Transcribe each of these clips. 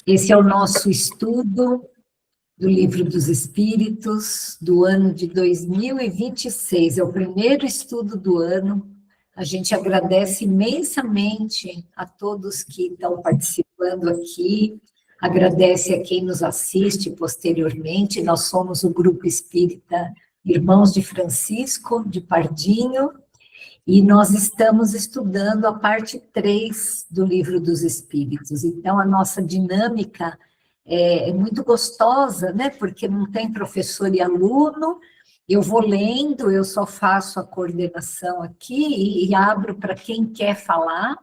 Esse é o nosso estudo do Livro dos Espíritos, do ano de 2026. É o primeiro estudo do ano. A gente agradece imensamente a todos que estão participando aqui, agradece a quem nos assiste posteriormente. Nós somos o Grupo Espírita Irmãos de Francisco, de Pardinho, e nós estamos estudando a parte 3 do Livro dos Espíritos. Então, a nossa dinâmica é muito gostosa, né? Porque não tem professor e aluno, eu vou lendo, eu só faço a coordenação aqui e abro para quem quer falar.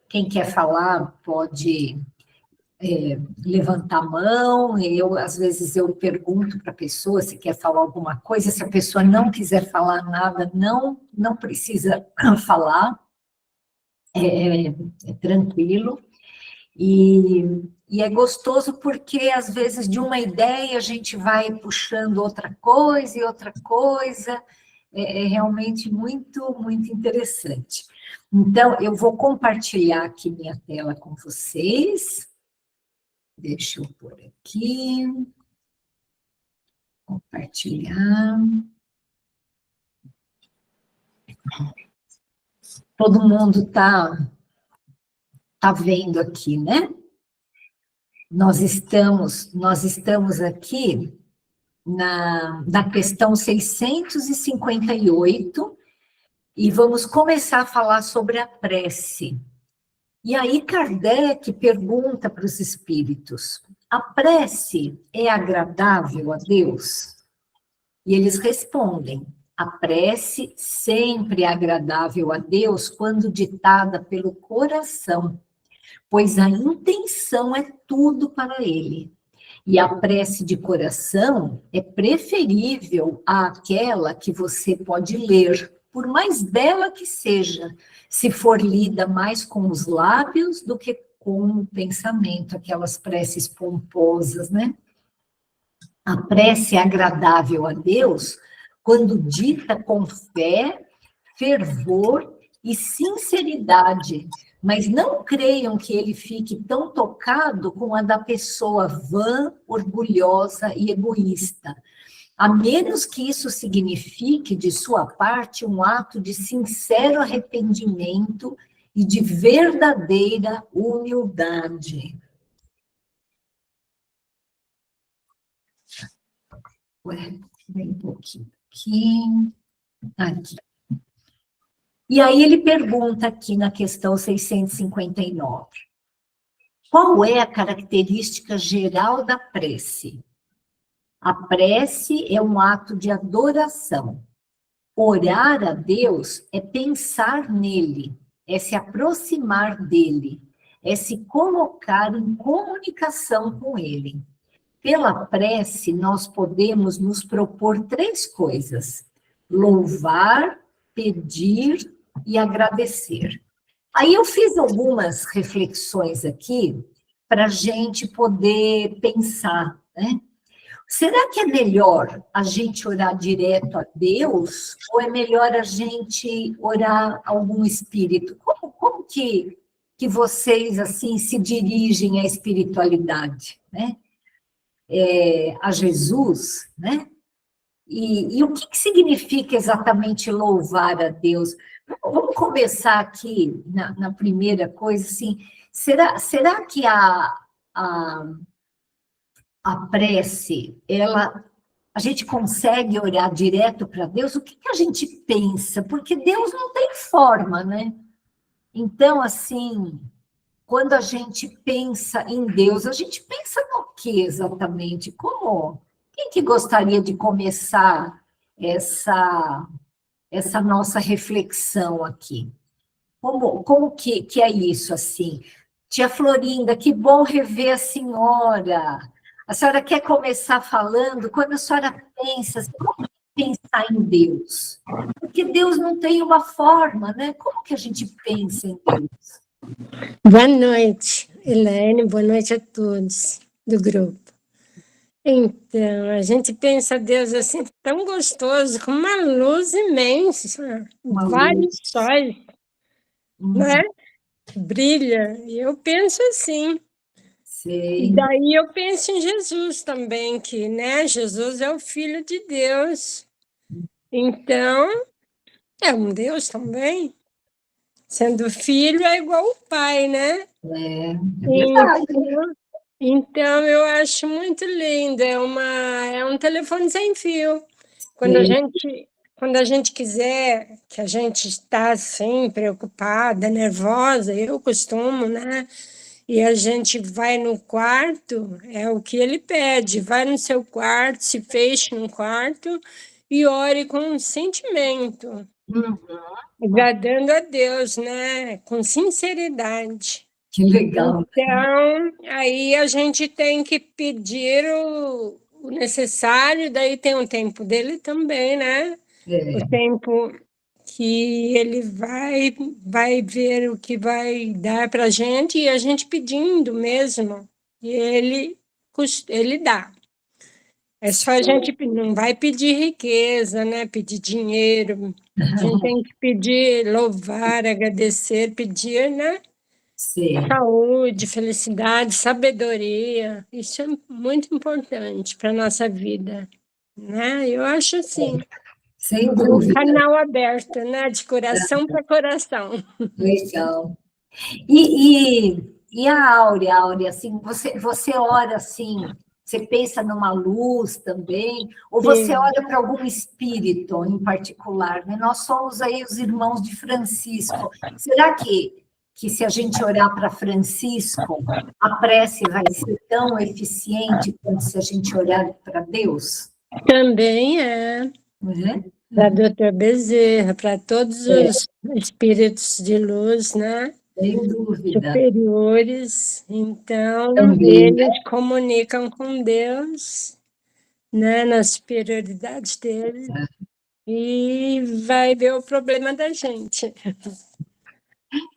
Quem quer falar pode levantar a mão, às vezes eu pergunto para a pessoa se quer falar alguma coisa, se a pessoa não quiser falar nada, não precisa falar, é tranquilo. E é gostoso porque, às vezes, de uma ideia a gente vai puxando outra coisa e outra coisa, é realmente muito, muito interessante. Então, eu vou compartilhar aqui minha tela com vocês. Deixa eu pôr aqui. Compartilhar. Todo mundo tá vendo aqui, né? Nós estamos aqui na questão 658 e vamos começar a falar sobre a prece. E aí Kardec pergunta para os espíritos: a prece é agradável a Deus? E eles respondem: a prece sempre é agradável a Deus quando ditada pelo coração, pois a intenção é tudo para ele. E a prece de coração é preferível àquela que você pode ler, por mais bela que seja, se for lida mais com os lábios do que com o pensamento, aquelas preces pomposas, né? A prece é agradável a Deus quando dita com fé, fervor e sinceridade, mas não creiam que ele fique tão tocado com a da pessoa vã, orgulhosa e egoísta, a menos que isso signifique, de sua parte, um ato de sincero arrependimento e de verdadeira humildade. Vem um pouquinho aqui. E aí ele pergunta aqui na questão 659. Qual é a característica geral da prece? A prece é um ato de adoração. Orar a Deus é pensar nele, é se aproximar dele, é se colocar em comunicação com ele. Pela prece, nós podemos nos propor 3 coisas: louvar, pedir e agradecer. Aí eu fiz algumas reflexões aqui para a gente poder pensar, né? Será que é melhor a gente orar direto a Deus ou é melhor a gente orar a algum espírito? Como que vocês assim se dirigem à espiritualidade, né? A Jesus, né? E o que significa exatamente louvar a Deus? Vamos começar aqui na primeira coisa, assim, será que a prece, a gente consegue orar direto para Deus? O que a gente pensa? Porque Deus não tem forma, né? Então, assim, quando a gente pensa em Deus, a gente pensa no que exatamente? Quem que gostaria de começar essa nossa reflexão aqui? Como que é isso, assim? Tia Florinda, que bom rever a senhora. A senhora quer começar falando? Quando a senhora pensa, como pensar em Deus? Porque Deus não tem uma forma, né? Como que a gente pensa em Deus? Boa noite, Elaine, boa noite a todos do grupo. Então, a gente pensa Deus assim, tão gostoso, com uma luz imensa, vários sóis, né? Brilha, e eu penso assim, E daí eu penso em Jesus também, que, né, Jesus é o Filho de Deus. Então, é um Deus também. Sendo filho é igual o pai, né? É verdade. Então, eu acho muito lindo. É um telefone sem fio. Quando a Sim. gente, quando a gente quiser, que a gente está assim, preocupada, nervosa, eu costumo, né? E a gente vai no quarto, é o que ele pede, vai no seu quarto, se feche no quarto e ore com um sentimento, Uhum. agradando a Deus, né? Com sinceridade. Que legal. Então, aí a gente tem que pedir o necessário, daí tem o tempo dele também, né? O É, tempo que ele vai ver o que vai dar para a gente e a gente pedindo mesmo, e ele dá. É só a gente não vai pedir riqueza, né? Pedir dinheiro. A gente tem que pedir, louvar, agradecer, pedir, né? sim. Saúde, felicidade, sabedoria. Isso é muito importante para a nossa vida, né? Eu acho assim. Sem É um dúvida. canal aberto, né? De coração para coração. Legal. E a Áurea, assim, você ora assim, você pensa numa luz também, ou você Sim, ora para algum espírito em particular, né? Nós somos aí os irmãos de Francisco. Será que se a gente orar para Francisco, a prece vai ser tão eficiente quanto se a gente orar para Deus? também é Né? para Dr. Bezerra, para todos É, os espíritos de luz, né? sem dúvida. Superiores. Então, Também. eles comunicam com Deus, né? Na superioridade deles. E vai ver o problema da gente.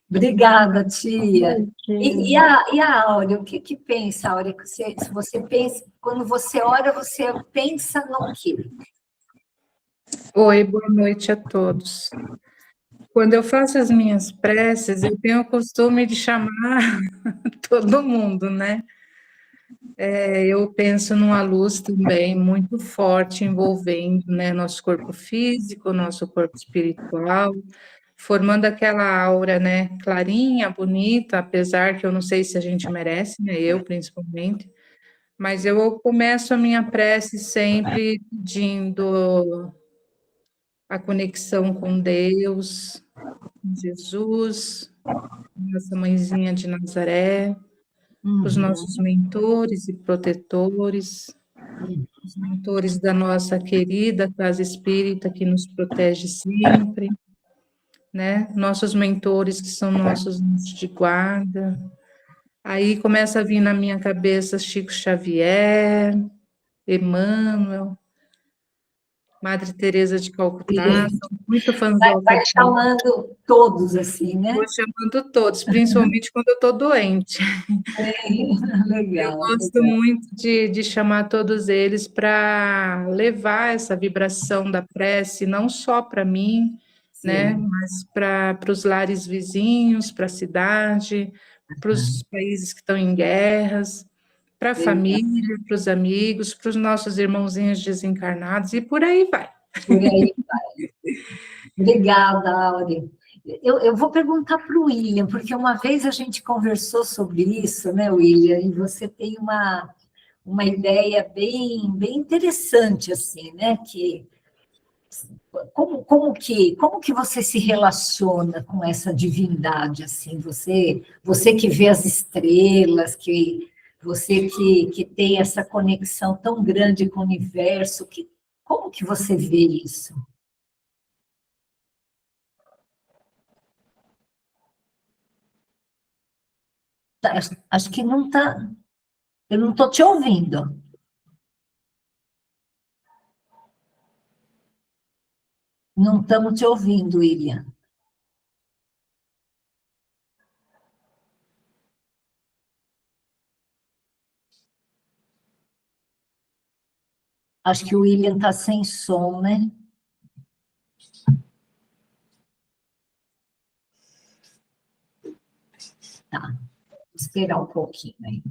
Obrigada, tia. Imagina. E a Áurea, o que que pensa, Áurea? Que se você pensa, quando você ora, você pensa no quê? Oi, boa noite a todos. Quando eu faço as minhas preces, eu tenho o costume de chamar todo mundo, né? Eu penso numa luz também muito forte envolvendo, né, nosso corpo físico, nosso corpo espiritual, formando aquela aura, né, clarinha, bonita, apesar que eu não sei se a gente merece, né, eu principalmente, mas eu começo a minha prece sempre pedindo a conexão com Deus, Jesus, nossa mãezinha de Nazaré, os nossos Uhum. mentores e protetores, os mentores da nossa querida casa espírita que nos protege sempre, né? Nossos mentores que são nossos anjos de guarda. Aí começa a vir na minha cabeça Chico Xavier, Emmanuel, Madre Teresa de Calcutá, sou muito fãzoca Vai chamando todos assim, vou né? chamando todos, principalmente quando eu estou doente. Eu Legal, gosto legal. muito de chamar todos eles para levar essa vibração da prece, não só para mim, né, Sim. mas para os lares vizinhos, para a cidade, para os países que estão em guerras, para a Legal. família, para os amigos, para os nossos irmãozinhos desencarnados e por aí vai. Por aí. Obrigada, Áurea. Eu vou perguntar para o William, porque uma vez a gente conversou sobre isso, né, William? E você tem uma ideia bem interessante, assim, né? Que como que você se relaciona com essa divindade, assim? Você que vê as estrelas, você que tem essa conexão tão grande com o universo, como que você vê isso? Acho que não está. Eu não estou te ouvindo. Não estamos te ouvindo, William. Acho que o William está sem som, né? Tá. Vou esperar um pouquinho aí.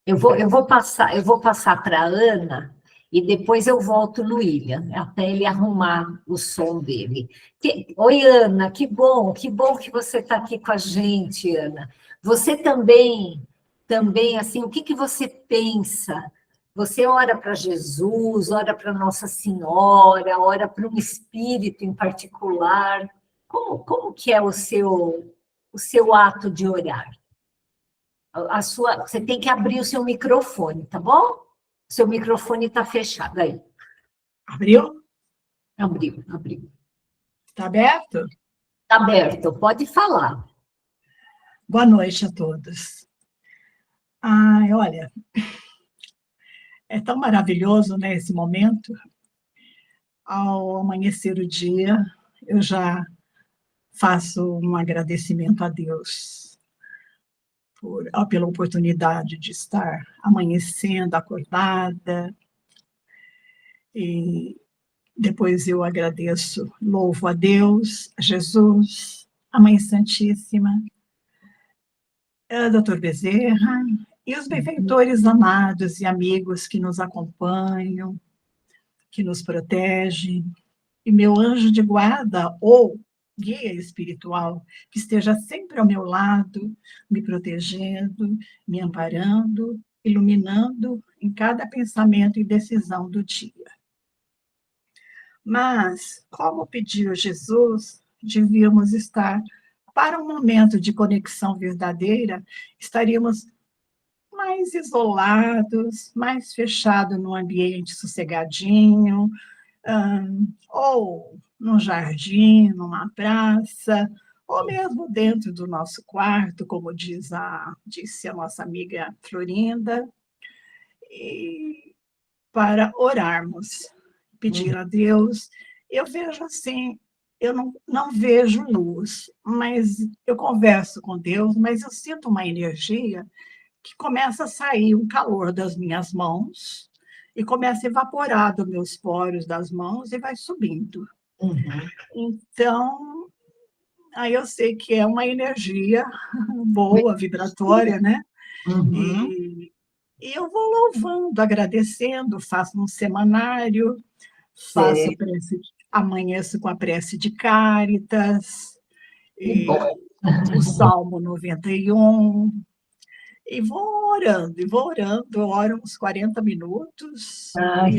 Eu vou passar para a Ana e depois eu volto no William, até ele arrumar o som dele. Oi, Ana, que bom que você está aqui com a gente, Ana. Você também, assim, o que você pensa? Você ora para Jesus, ora para Nossa Senhora, ora para um espírito em particular? Como que é o seu ato de orar? Você tem que abrir o seu microfone, tá bom? Seu microfone está fechado aí. Abriu? Abriu. Está aberto? Está aberto, pode falar. Boa noite a todos. Ai, olha, é tão maravilhoso, né, esse momento. Ao amanhecer o dia, eu já faço um agradecimento a Deus pela oportunidade de estar amanhecendo, acordada. E depois eu agradeço, louvo a Deus, a Jesus, a Mãe Santíssima, a Dr. Bezerra e os benfeitores amados e amigos que nos acompanham, que nos protegem, e meu anjo de guarda ou guia espiritual, que esteja sempre ao meu lado, me protegendo, me amparando, iluminando em cada pensamento e decisão do dia. Mas, como pediu Jesus, devíamos estar, para um momento de conexão verdadeira, estaríamos mais isolados, mais fechados num ambiente sossegadinho, ou num jardim, numa praça, ou mesmo dentro do nosso quarto, como disse a nossa amiga Florinda, e para orarmos, pedir a Deus. Eu vejo assim, eu não vejo luz, mas eu converso com Deus, mas eu sinto uma energia que começa a sair um calor das minhas mãos e começa a evaporar dos meus poros das mãos e vai subindo. Então, aí eu sei que é uma energia boa, vibratória, né? E eu vou louvando, agradecendo, faço um semanário, faço prece, amanheço com a prece de Cáritas, e o Salmo 91, e vou orando, eu oro uns 40 minutos.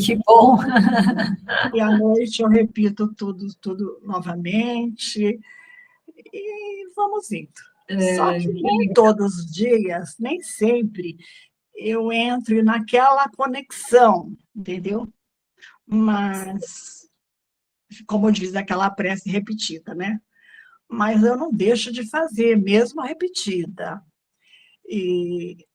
Que bom! E à noite eu repito tudo novamente, e vamos indo. Só que nem todos os dias, nem sempre, eu entro naquela conexão, entendeu? Mas, como diz aquela prece repetida, né? Mas eu não deixo de fazer, mesmo a repetida. E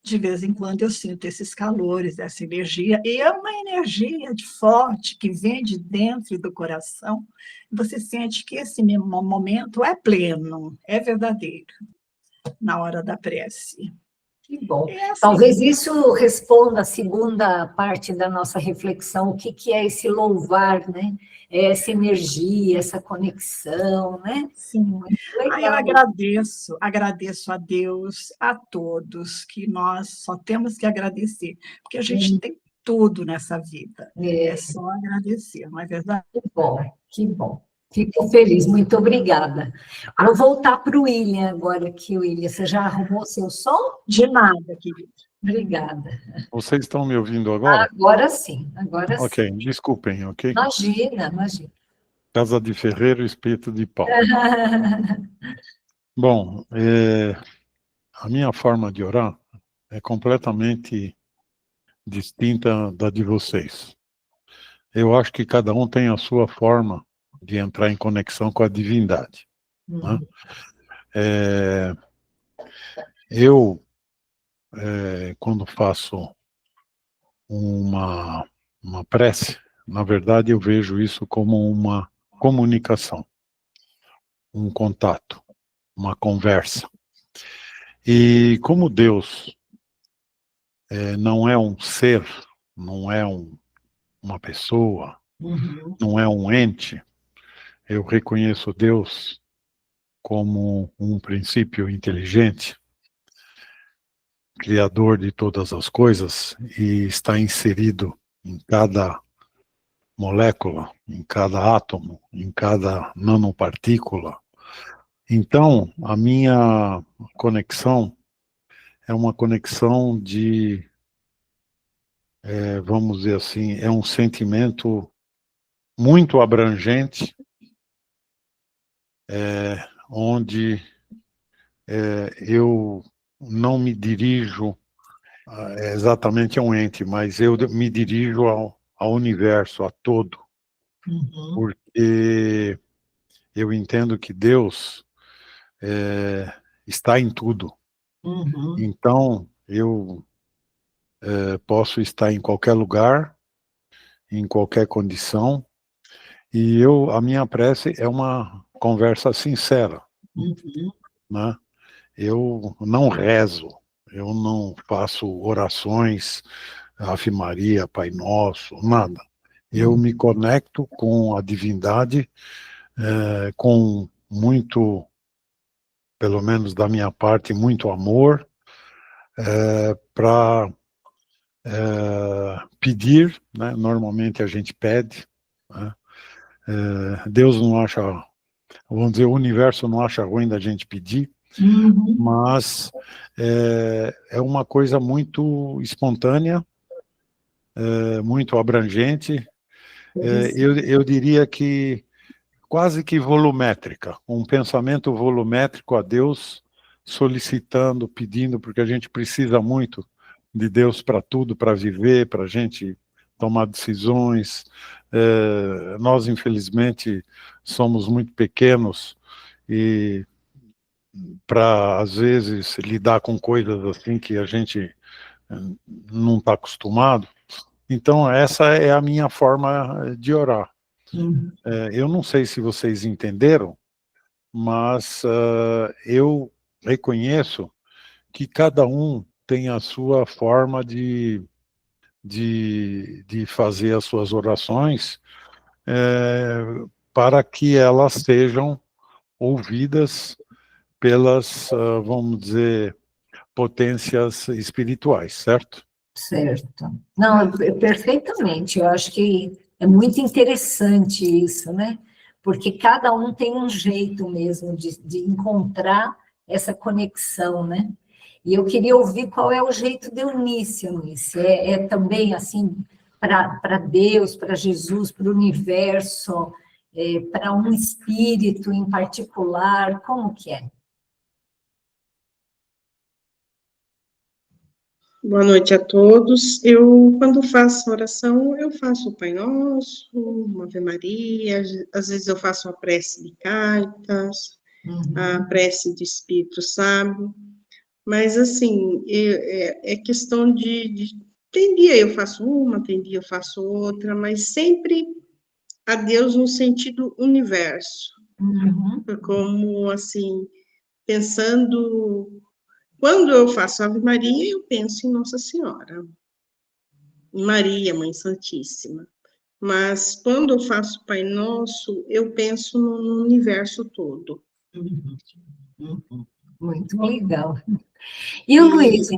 de vez em quando eu sinto esses calores, essa energia, e é uma energia forte que vem de dentro do coração. Você sente que esse momento é pleno, é verdadeiro, na hora da prece. Que bom. Assim, talvez isso responda a segunda parte da nossa reflexão, o que é esse louvar, né? É essa energia, essa conexão, né? Sim. Aí eu agradeço a Deus, a todos, que nós só temos que agradecer, porque a gente tem tudo nessa vida. É só agradecer, não é verdade? Que bom. Fico feliz, muito obrigada. Vou voltar para o William agora aqui, William. Você já arrumou seu som? De nada, querido. Obrigada. Vocês estão me ouvindo agora? Agora sim, Ok, desculpem, ok? Imagina. Casa de ferreiro, espeto de pau. Bom, a minha forma de orar é completamente distinta da de vocês. Eu acho que cada um tem a sua forma de entrar em conexão com a divindade. Né? Eu, quando faço uma prece, na verdade eu vejo isso como uma comunicação, um contato, uma conversa. E como Deus não é um ser, não é uma pessoa, não é um ente, eu reconheço Deus como um princípio inteligente. Criador de todas as coisas e está inserido em cada molécula, em cada átomo, em cada nanopartícula. Então, a minha conexão é uma conexão de, vamos dizer assim, é um sentimento muito abrangente, onde eu não me dirijo exatamente a um ente, mas eu me dirijo ao universo, a todo, porque eu entendo que Deus está em tudo. Então, eu posso estar em qualquer lugar, em qualquer condição, e a minha prece é uma conversa sincera, né? Eu não rezo, eu não faço orações, Ave Maria, Pai Nosso, nada. Eu me conecto com a divindade com muito, pelo menos da minha parte, muito amor, para pedir, né? Normalmente a gente pede, né? Deus não acha, vamos dizer, o universo não acha ruim da gente pedir, mas é uma coisa muito espontânea, muito abrangente, eu diria que quase que volumétrica, um pensamento volumétrico a Deus, solicitando, pedindo, porque a gente precisa muito de Deus para tudo, para viver, para a gente tomar decisões. Nós, infelizmente, somos muito pequenos e para, às vezes, lidar com coisas assim que a gente não está acostumado. Então, essa é a minha forma de orar. Eu não sei se vocês entenderam, mas eu reconheço que cada um tem a sua forma de fazer as suas orações para que elas sejam ouvidas pelas, vamos dizer, potências espirituais, certo? Certo. Não, perfeitamente. Eu acho que é muito interessante isso, né? Porque cada um tem um jeito mesmo de encontrar essa conexão, né? E eu queria ouvir qual é o jeito de Eunice. É também assim, para Deus, para Jesus, para o universo, para um espírito em particular, como que é? Boa noite a todos. Eu, quando faço oração, eu faço o Pai Nosso, uma Ave Maria, às vezes eu faço a prece de cartas, a prece de Espírito Sábio, mas, assim, é questão tem dia eu faço uma, tem dia eu faço outra, mas sempre a Deus no sentido universo, como, assim, pensando... Quando eu faço Ave Maria, eu penso em Nossa Senhora, em Maria, Mãe Santíssima. Mas quando eu faço Pai Nosso, eu penso no universo todo. Muito legal. E o Luiz?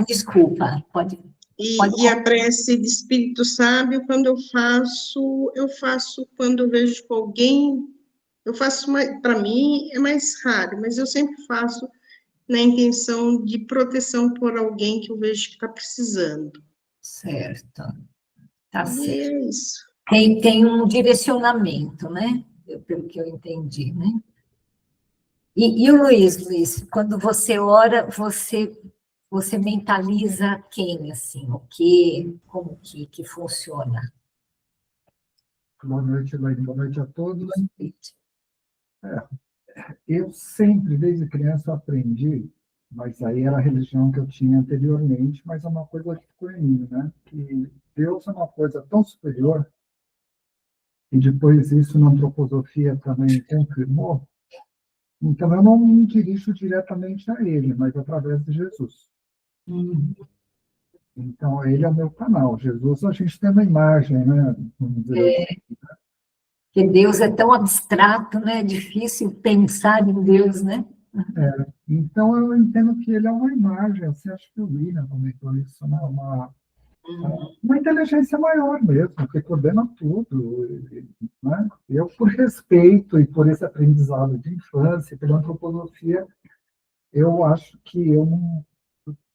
Desculpa, pode... E a prece de Espírito Sábio, quando eu faço quando eu vejo com alguém, eu faço, para mim, é mais raro, mas eu sempre faço na intenção de proteção por alguém que eu vejo que está precisando. Certo. Tá certo. É isso. Tem um direcionamento, né? Pelo que eu entendi, né? E o Luiz, quando você ora, você mentaliza quem, assim? O quê? Como que funciona? Boa noite, Elaine. Boa noite a todos. Eu sempre, desde criança, aprendi, mas aí era a religião que eu tinha anteriormente, mas é uma coisa que ficou em mim, né? Que Deus é uma coisa tão superior, e depois isso na antroposofia também confirmou, então eu não me dirijo diretamente a Ele, mas através de Jesus. Então, Ele é o meu canal. Jesus, a gente tem uma imagem, né? Vamos dizer assim, né? Porque Deus é tão abstrato, né? É difícil pensar em Deus, né? Então, eu entendo que ele é uma imagem, assim, acho que o William comentou isso, né? Uma inteligência maior mesmo, que coordena tudo, né? Eu, por respeito e por esse aprendizado de infância, pela antropologia, eu acho que eu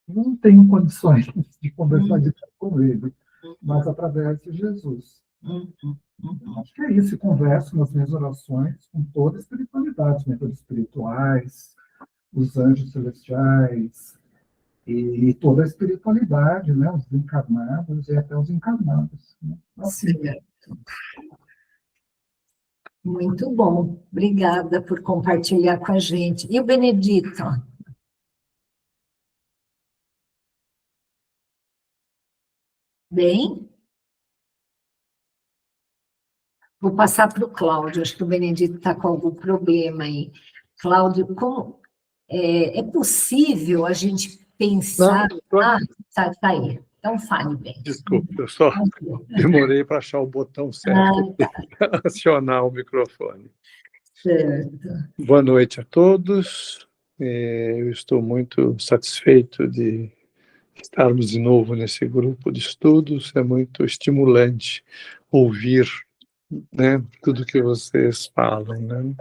não tenho condições de conversar direto com ele, mas através de Jesus. Acho que é isso, eu converso nas minhas orações com toda a espiritualidade, métodos espirituais, os anjos celestiais, e toda a espiritualidade, né? Os encarnados e até os encarnados. Né? Assim, Certo. Muito bom. Obrigada por compartilhar com a gente. E o Benedito? Bem? Vou passar para o Cláudio, acho que o Benedito está com algum problema aí. Cláudio, como é possível a gente pensar... Tá aí. Então, fale bem. Desculpa, eu só demorei para achar o botão certo para acionar o microfone. Certo. Boa noite a todos. Eu estou muito satisfeito de estarmos de novo nesse grupo de estudos. É muito estimulante ouvir, né, tudo que vocês falam, né?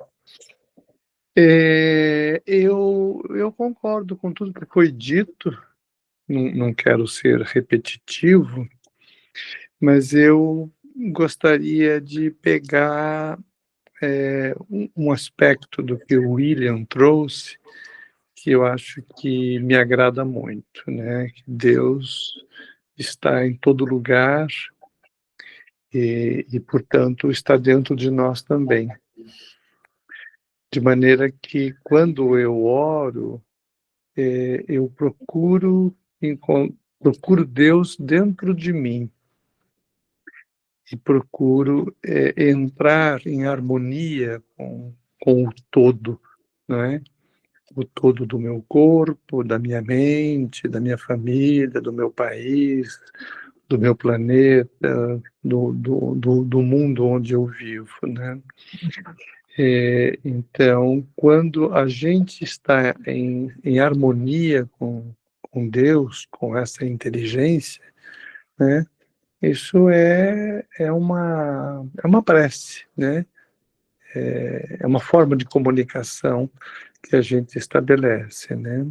Eu concordo com tudo que foi dito. Não quero ser repetitivo, mas eu gostaria de pegar um aspecto do que o William trouxe, que eu acho que me agrada muito, né? Que Deus está em todo lugar e, portanto, está dentro de nós também. De maneira que, quando eu oro, eu procuro Deus dentro de mim e procuro entrar em harmonia com o todo, não é? O todo do meu corpo, da minha mente, da minha família, do meu país, do meu planeta, do mundo onde eu vivo, né? Então, quando a gente está em harmonia com Deus, com essa inteligência, né? Isso é uma prece, né? É uma forma de comunicação que a gente estabelece, né?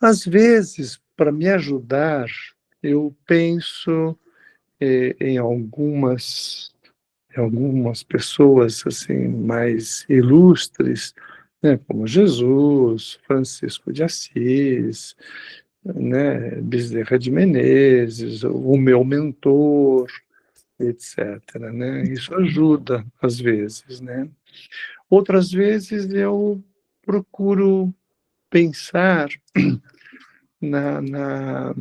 Às vezes, para me ajudar, eu penso em algumas pessoas assim mais ilustres, né, como Jesus, Francisco de Assis, né, Bezerra de Menezes, o meu mentor, etc., né? Isso ajuda às vezes, né? Outras vezes eu procuro pensar na, na,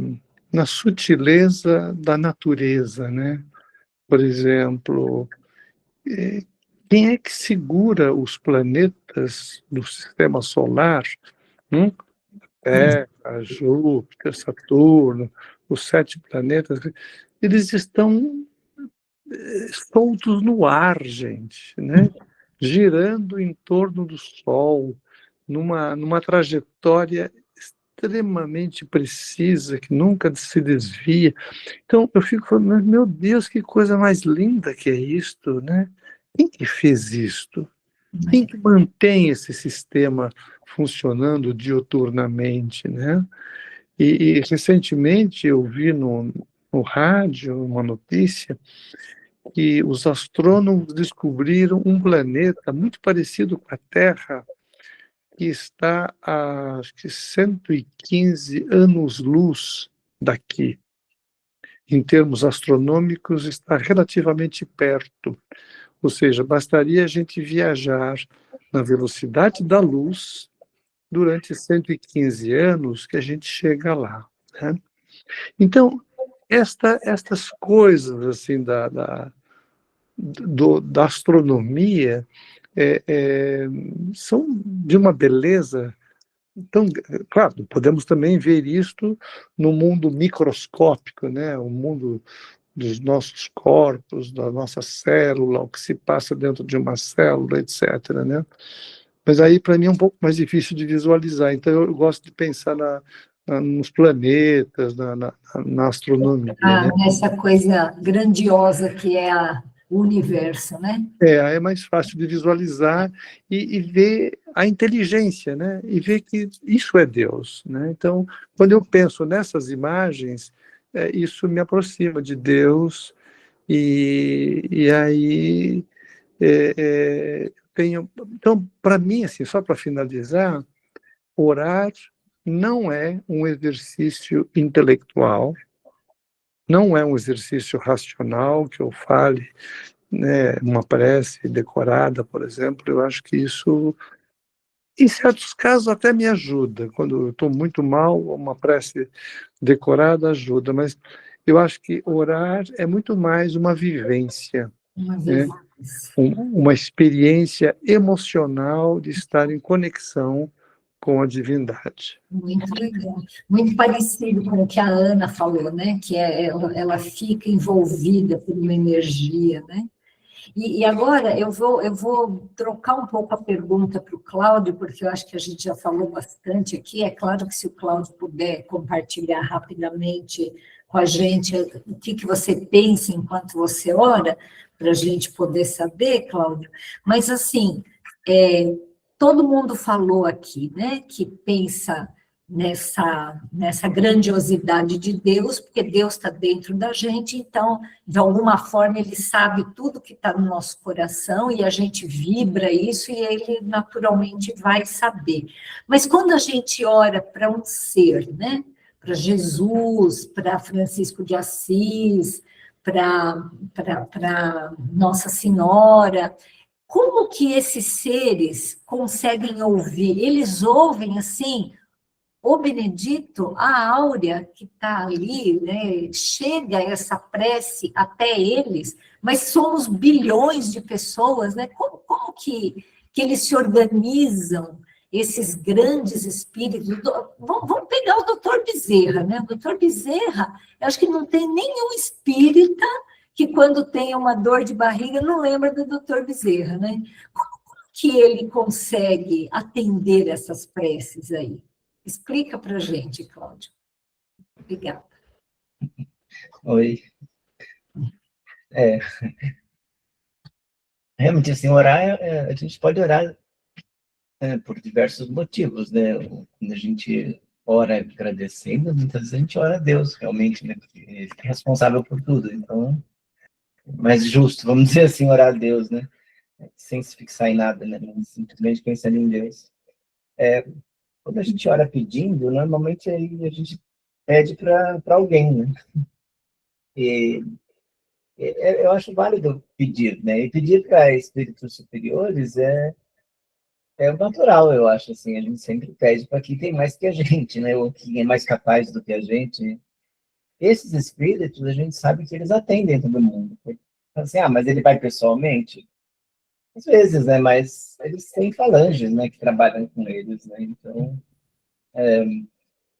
na sutileza da natureza, né? Por exemplo, quem é que segura os planetas do sistema solar? Terra, Júpiter, Saturno, os 7 planetas, eles estão soltos no ar, gente, né? Girando em torno do Sol, numa trajetória extremamente precisa, que nunca se desvia. Então, eu fico falando, meu Deus, que coisa mais linda que é isto, né? Quem que fez isto? Quem que mantém esse sistema funcionando diuturnamente, né? E recentemente eu vi no rádio uma notícia que os astrônomos descobriram um planeta muito parecido com a Terra, que está a acho que 115 anos-luz daqui. Em termos astronômicos, está relativamente perto. Ou seja, bastaria a gente viajar na velocidade da luz durante 115 anos que a gente chega lá, né? Então, estas coisas assim da astronomia são de uma beleza. Então, claro, podemos também ver isto no mundo microscópico, né? O mundo dos nossos corpos, da nossa célula, o que se passa dentro de uma célula, etc., né? Mas aí, para mim, é um pouco mais difícil de visualizar. Então, eu gosto de pensar nos planetas, na astronomia, né? Nessa coisa grandiosa que é o universo, né? Aí é mais fácil de visualizar e ver a inteligência, né? E ver que isso é Deus, né? Então, quando eu penso nessas imagens, isso me aproxima de Deus e aí tenho... Então, para mim, assim, só para finalizar, orar não é um exercício intelectual, não é um exercício racional que eu fale, né, uma prece decorada, por exemplo. Eu acho que isso, em certos casos, até me ajuda. Quando eu estou muito mal, uma prece decorada ajuda, mas eu acho que orar é muito mais uma vivência, né? Uma experiência emocional de estar em conexão com a divindade. Muito legal. Muito parecido com o que a Ana falou, né? Que ela fica envolvida por uma energia, né? E agora eu vou trocar um pouco a pergunta para o Cláudio, porque eu acho que a gente já falou bastante aqui. É claro que se o Cláudio puder compartilhar rapidamente com a gente o que você pensa enquanto você ora, para a gente poder saber, Cláudio. Mas, assim, todo mundo falou aqui, né, que pensa nessa grandiosidade de Deus, porque Deus está dentro da gente, então, de alguma forma, Ele sabe tudo que está no nosso coração, e a gente vibra isso, e Ele naturalmente vai saber. Mas quando a gente ora para um ser, né, para Jesus, para Francisco de Assis, para Nossa Senhora, como que esses seres conseguem ouvir? Eles ouvem, assim, o Benedito, a áurea que está ali, né, chega essa prece até eles, mas somos bilhões de pessoas, né? Como que eles se organizam, esses grandes espíritos? Vamos pegar o doutor Bezerra, né? O doutor Bezerra, eu acho que não tem nenhum espírita que, quando tem uma dor de barriga, não lembra do doutor Bezerra, né? Como que ele consegue atender essas preces aí? Explica para a gente, Cláudio. Obrigada. Oi. Realmente, assim, orar, a gente pode orar por diversos motivos, né? Quando a gente ora agradecendo, muitas vezes a gente ora a Deus, realmente, né? Porque Ele é responsável por tudo. Então, mais justo, vamos dizer assim, orar a Deus, né? Sem se fixar em nada, né? Simplesmente pensando em Deus. Quando a gente ora pedindo, normalmente aí a gente pede para alguém, né? E eu acho válido pedir, né? E pedir para espíritos superiores é o natural, eu acho, assim. A gente sempre pede para quem tem mais que a gente, né? Ou quem é mais capaz do que a gente. Esses espíritos, a gente sabe que eles atendem todo mundo. Assim, mas ele vai pessoalmente? Às vezes, né? Mas eles têm falanges, né? Que trabalham com eles, né? Então,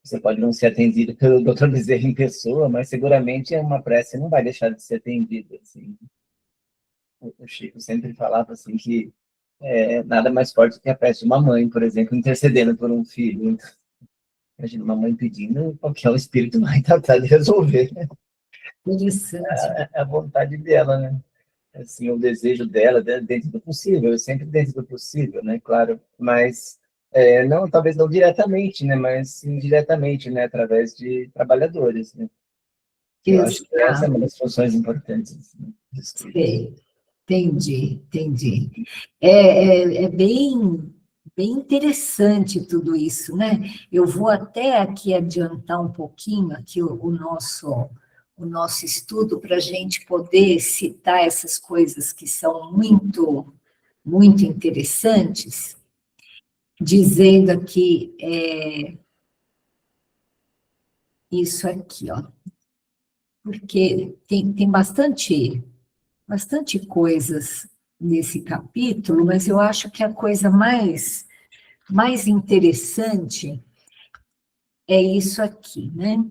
você pode não ser atendido pelo Dr. Bezerra em pessoa, mas seguramente uma prece não vai deixar de ser atendida, assim. O Chico sempre falava, assim, que nada mais forte do que a prece de uma mãe, por exemplo, intercedendo por um filho. Então, imagina uma mãe pedindo, qualquer espírito vai tratar de resolver, né? Interessante. A vontade dela, né? Assim, o desejo dela, dentro do possível, sempre dentro do possível, né? Claro, mas não, talvez não diretamente, né? Mas indiretamente, né? Através de trabalhadores, né? Que eu acho que essa é uma das funções importantes, né? Entendi. É bem interessante tudo isso, né? Eu vou até aqui adiantar um pouquinho aqui o nosso estudo para a gente poder citar essas coisas que são muito, muito interessantes, dizendo aqui isso aqui, ó. Porque tem bastante coisas nesse capítulo, mas eu acho que a coisa mais interessante é isso aqui, né?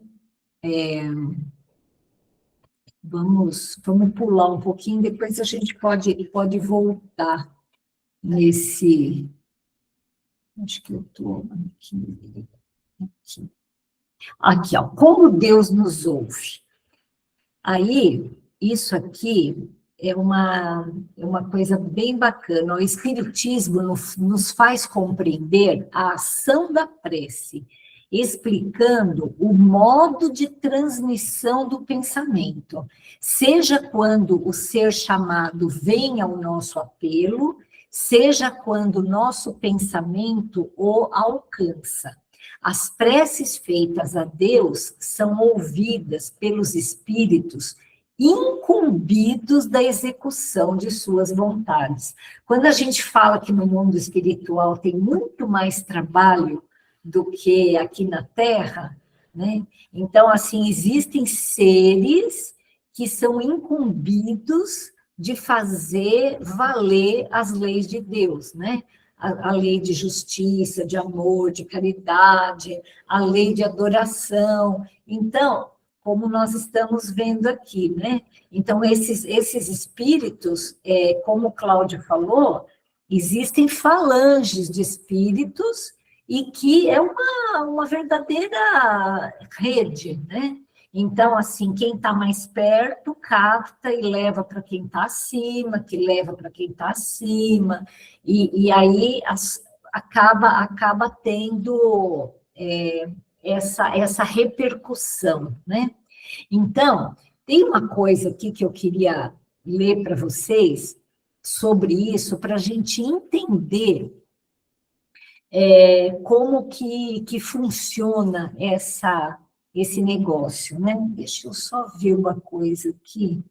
Vamos pular um pouquinho, depois a gente pode voltar nesse Acho que eu estou aqui, ó. Como Deus nos ouve. Aí, isso aqui é uma coisa bem bacana. O Espiritismo nos faz compreender a ação da prece, explicando o modo de transmissão do pensamento, seja quando o ser chamado vem ao nosso apelo, seja quando o nosso pensamento o alcança. As preces feitas a Deus são ouvidas pelos espíritos incumbidos da execução de suas vontades. Quando a gente fala que no mundo espiritual tem muito mais trabalho do que aqui na Terra, né? Então, assim, existem seres que são incumbidos de fazer valer as leis de Deus, né? A lei de justiça, de amor, de caridade, a lei de adoração. Então, como nós estamos vendo aqui, né? Então, esses espíritos, como o Cláudio falou, existem falanges de espíritos e que é uma verdadeira rede, né? Então, assim, quem está mais perto capta e leva para quem está acima, que leva para quem está acima, e aí acaba tendo essa repercussão, né? Então, tem uma coisa aqui que eu queria ler para vocês sobre isso, para a gente entender como que funciona esse negócio, né? Deixa eu só ver uma coisa aqui.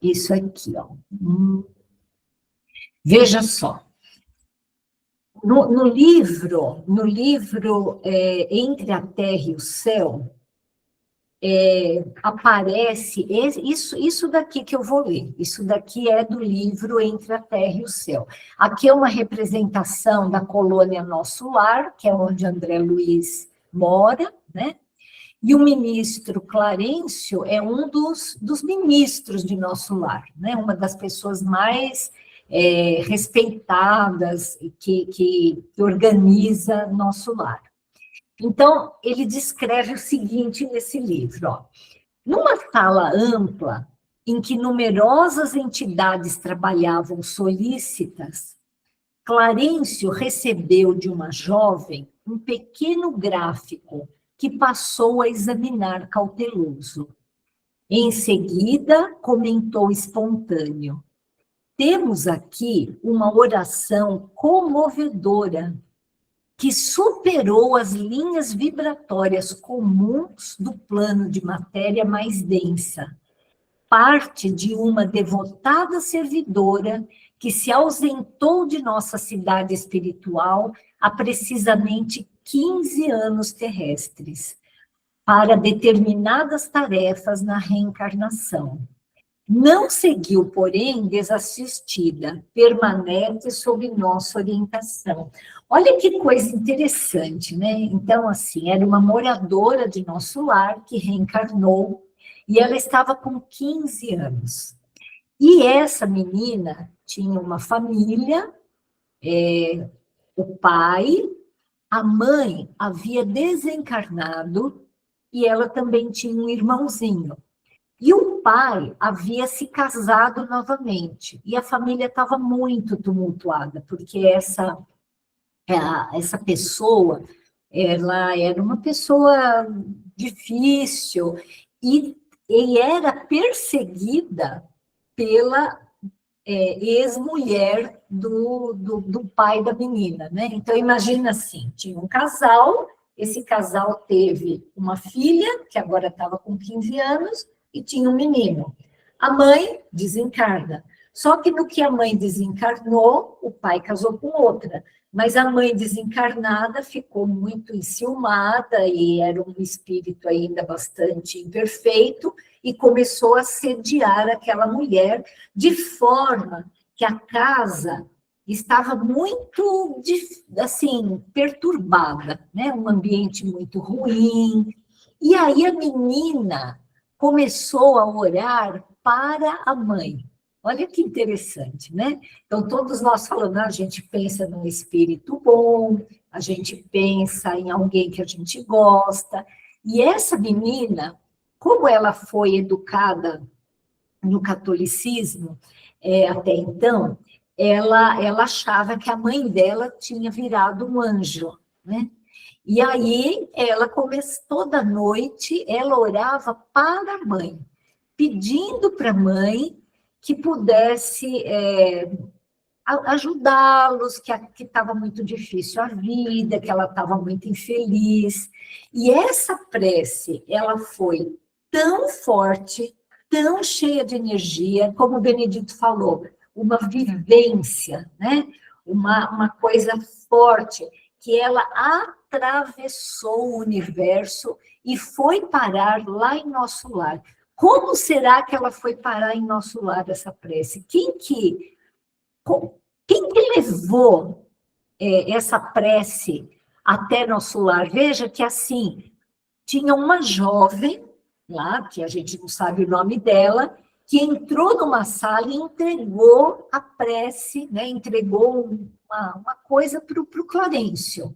Isso aqui, ó. Veja só. No livro Entre a Terra e o Céu, aparece isso daqui que eu vou ler. Isso daqui é do livro Entre a Terra e o Céu. Aqui é uma representação da colônia Nosso Lar, que é onde André Luiz mora, né? E o ministro Clarencio é um dos ministros de Nosso Lar, né? Uma das pessoas mais respeitadas que organiza Nosso Lar. Então, ele descreve o seguinte nesse livro, ó. Numa sala ampla, em que numerosas entidades trabalhavam solícitas, Clarencio recebeu de uma jovem um pequeno gráfico que passou a examinar cauteloso. Em seguida, comentou espontâneo: temos aqui uma oração comovedora que superou as linhas vibratórias comuns do plano de matéria mais densa. Parte de uma devotada servidora que se ausentou de nossa cidade espiritual há precisamente 15 anos terrestres, para determinadas tarefas na reencarnação. Não seguiu, porém, desassistida, permanece sob nossa orientação. Olha que coisa interessante, né? Então, assim, era uma moradora de Nosso Lar que reencarnou e ela estava com 15 anos. E essa menina tinha uma família, o pai, a mãe havia desencarnado e ela também tinha um irmãozinho. E o pai havia se casado novamente, e a família estava muito tumultuada, porque essa pessoa, ela era uma pessoa difícil, e era perseguida pela ex-mulher do pai da menina, né? Então, imagina assim, tinha um casal, esse casal teve uma filha, que agora estava com 15 anos, e tinha um menino. A mãe desencarna. Só que no que a mãe desencarnou, o pai casou com outra. Mas a mãe desencarnada ficou muito enciumada e era um espírito ainda bastante imperfeito e começou a sediar aquela mulher de forma que a casa estava muito, assim, perturbada, né? Um ambiente muito ruim. E aí a menina começou a orar para a mãe. Olha que interessante, né? Então, todos nós falando, a gente pensa num espírito bom, a gente pensa em alguém que a gente gosta. E essa menina, como ela foi educada no catolicismo, até então, ela achava que a mãe dela tinha virado um anjo, né? E aí, toda noite, ela orava para a mãe, pedindo para a mãe que pudesse ajudá-los, que estava muito difícil a vida, que ela estava muito infeliz. E essa prece, ela foi tão forte, tão cheia de energia, como o Benedito falou, uma vivência, né? Uma coisa forte, que ela atravessou o universo e foi parar lá em nosso lar. Como será que ela foi parar em nosso lar, essa prece? Quem que levou essa prece até nosso lar? Veja que, assim, tinha uma jovem lá, que a gente não sabe o nome dela, que entrou numa sala e entregou a prece, né? Entregou uma coisa para o Clarencio.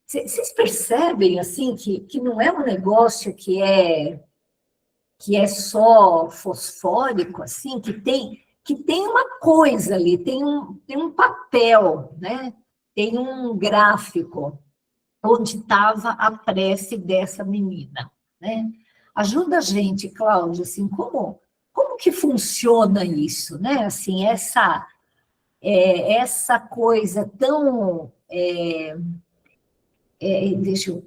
Vocês percebem, assim, que não é um negócio que é só fosfórico, assim, que tem uma coisa ali, tem um papel, né? Tem um gráfico onde estava a prece dessa menina, né? Ajuda a gente, Cláudia, assim, como que funciona isso, né? Assim, essa coisa tão... deixa eu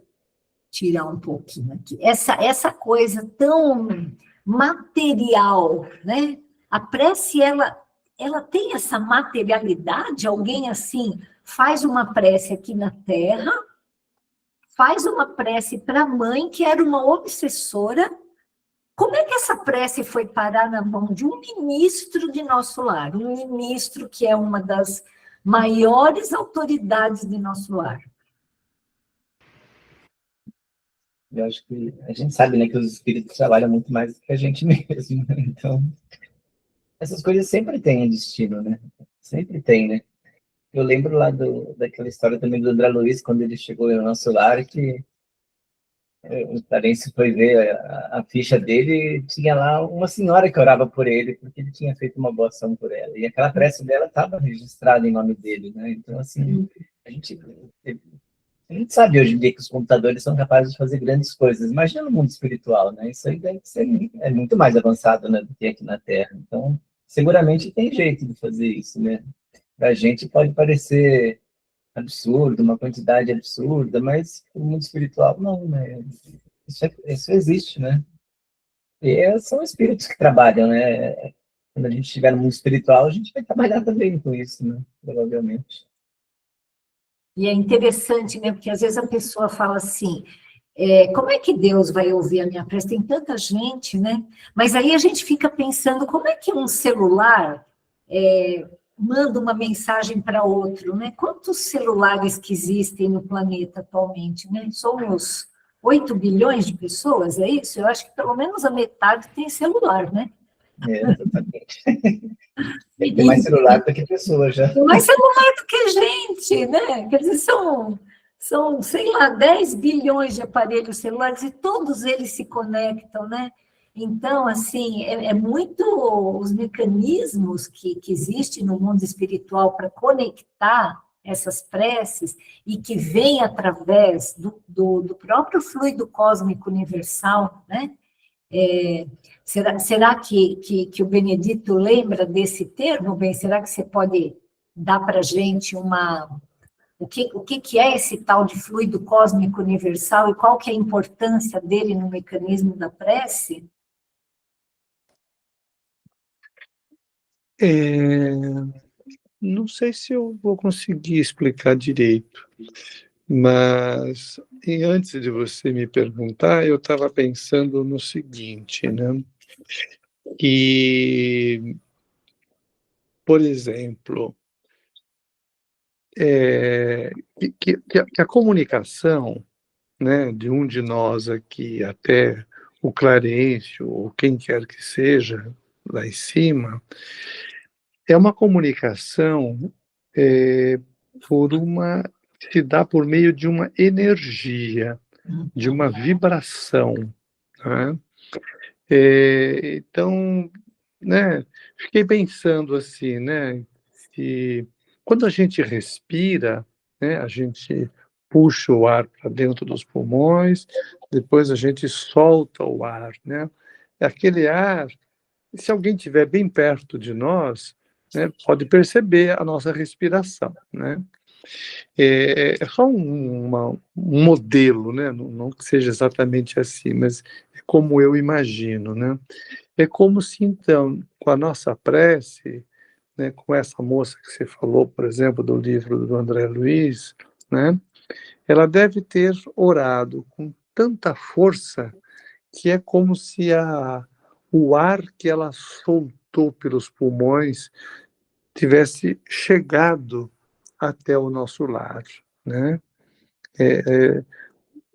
tirar um pouquinho aqui. Essa coisa tão material, né? A prece, ela tem essa materialidade? Alguém, assim, faz uma prece aqui na Terra, faz uma prece para a mãe, que era uma obsessora. Como é que essa prece foi parar na mão de um ministro de nosso lar? Um ministro que é uma das maiores autoridades de nosso lar. Eu acho que a gente sabe, né, que os espíritos trabalham muito mais do que a gente mesmo, né? Então, essas coisas sempre têm um destino, né? Sempre tem, né? Eu lembro lá daquela história também do André Luiz, quando ele chegou no nosso lar, que o Clarencio foi ver a ficha dele, e tinha lá uma senhora que orava por ele, porque ele tinha feito uma boa ação por ela. E aquela prece dela estava registrada em nome dele, né? Então, assim, a gente sabe hoje em dia que os computadores são capazes de fazer grandes coisas. Imagina no mundo espiritual, né? Isso aí deve ser muito mais avançado, né, do que aqui na Terra. Então, seguramente tem jeito de fazer isso, né? Para a gente pode parecer absurdo, uma quantidade absurda, mas no mundo espiritual, não, né? Isso existe, né? E são espíritos que trabalham, né? Quando a gente estiver no mundo espiritual, a gente vai trabalhar também com isso, né? Provavelmente. E é interessante, né? Porque às vezes a pessoa fala assim, como é que Deus vai ouvir a minha prece? Tem tanta gente, né? Mas aí a gente fica pensando, como é que um celular manda uma mensagem para outro, né? Quantos celulares que existem no planeta atualmente, né? Somos 8 bilhões de pessoas, é isso? Eu acho que pelo menos a metade tem celular, né? Exatamente. Tem mais celular do que pessoas já. Tem mais celular do que gente, né? Quer dizer, são, sei lá, 10 bilhões de aparelhos celulares e todos eles se conectam, né? Então, assim, é muito os mecanismos que existem no mundo espiritual para conectar essas preces e que vêm através do próprio fluido cósmico universal, né? Será que o Benedito lembra desse termo, bem? Será que você pode dar para a gente o que é esse tal de fluido cósmico universal e qual que é a importância dele no mecanismo da prece? Não sei se eu vou conseguir explicar direito, mas antes de você me perguntar, eu estava pensando no seguinte, né? Que, por exemplo, que a comunicação, né, de um de nós aqui até o Clarencio, ou quem quer que seja, lá em cima, é uma comunicação se dá por meio de uma energia, de uma vibração, né? Então, né, fiquei pensando assim, né, que quando a gente respira, né, a gente puxa o ar para dentro dos pulmões, depois a gente solta o ar, né? Aquele ar, se alguém estiver bem perto de nós, né, pode perceber a nossa respiração, né? É só um modelo, né? Não que seja exatamente assim, mas é como eu imagino, né? É como se, então, com a nossa prece, né, com essa moça que você falou, por exemplo, do livro do André Luiz, né? Ela deve ter orado com tanta força que é como se o ar que ela soltou pelos pulmões tivesse chegado até o nosso lar, né?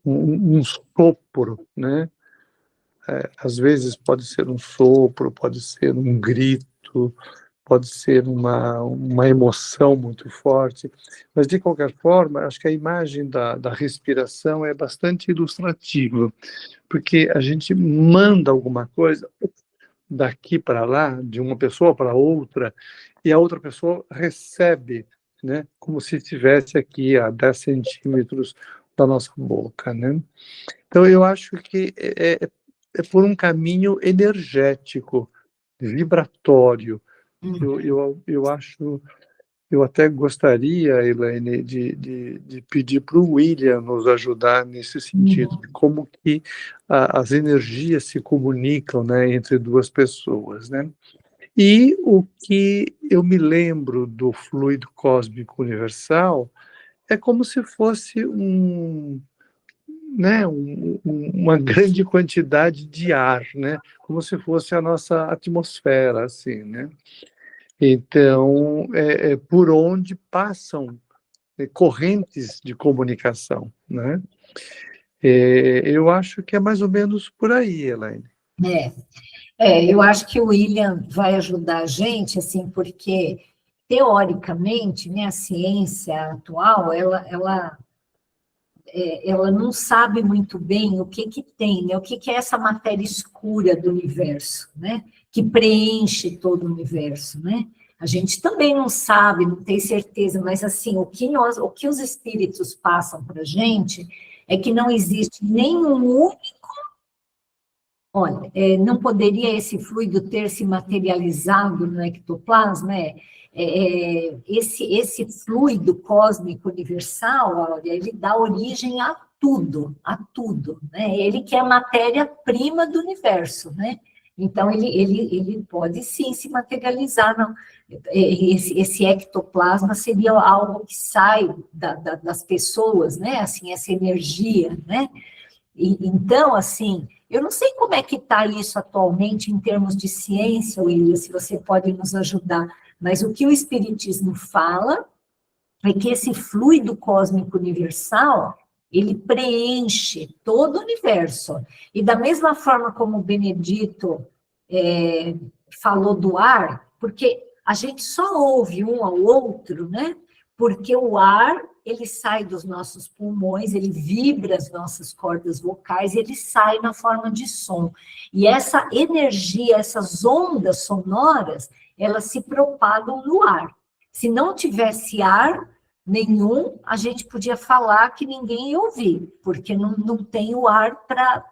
Um sopro, né? Às vezes pode ser um sopro, pode ser um grito, pode ser uma emoção muito forte, mas de qualquer forma, acho que a imagem da respiração é bastante ilustrativa, porque a gente manda alguma coisa daqui para lá, de uma pessoa para outra, e a outra pessoa recebe, né, como se estivesse aqui a 10 centímetros da nossa boca, né? Então, eu acho que é por um caminho energético, vibratório. Eu acho, eu até gostaria, Elaine, de pedir para o William nos ajudar nesse sentido, de como que as energias se comunicam, né, entre duas pessoas, né? E o que eu me lembro do fluido cósmico universal é como se fosse né, uma grande quantidade de ar, né, como se fosse a nossa atmosfera, assim, né? Então, por onde passam correntes de comunicação, né? Eu acho que é mais ou menos por aí, Elaine. Eu acho que o William vai ajudar a gente, assim, porque, teoricamente, né, a ciência atual, ela não sabe muito bem o que tem, né, o que é essa matéria escura do universo, né, que preenche todo o universo, né? A gente também não sabe, não tem certeza, mas, assim, o que os espíritos passam para a gente é que não existe nenhum único. Olha, não poderia esse fluido ter se materializado no ectoplasma? Esse fluido cósmico universal, olha, ele dá origem a tudo, né? Ele que é a matéria-prima do universo, né? Então, ele pode sim se materializar. Não? Esse ectoplasma seria algo que sai das pessoas, né? Assim, essa energia, né? Então, assim, eu não sei como é que está isso atualmente em termos de ciência, William, se você pode nos ajudar, mas o que o Espiritismo fala é que esse fluido cósmico universal, ele preenche todo o universo. E da mesma forma como o Benedito falou do ar, porque a gente só ouve um ao outro, né? Porque o ar, ele sai dos nossos pulmões, ele vibra as nossas cordas vocais, ele sai na forma de som. E essa energia, essas ondas sonoras, elas se propagam no ar. Se não tivesse ar nenhum, a gente podia falar que ninguém ia ouvir, porque não tem o ar para...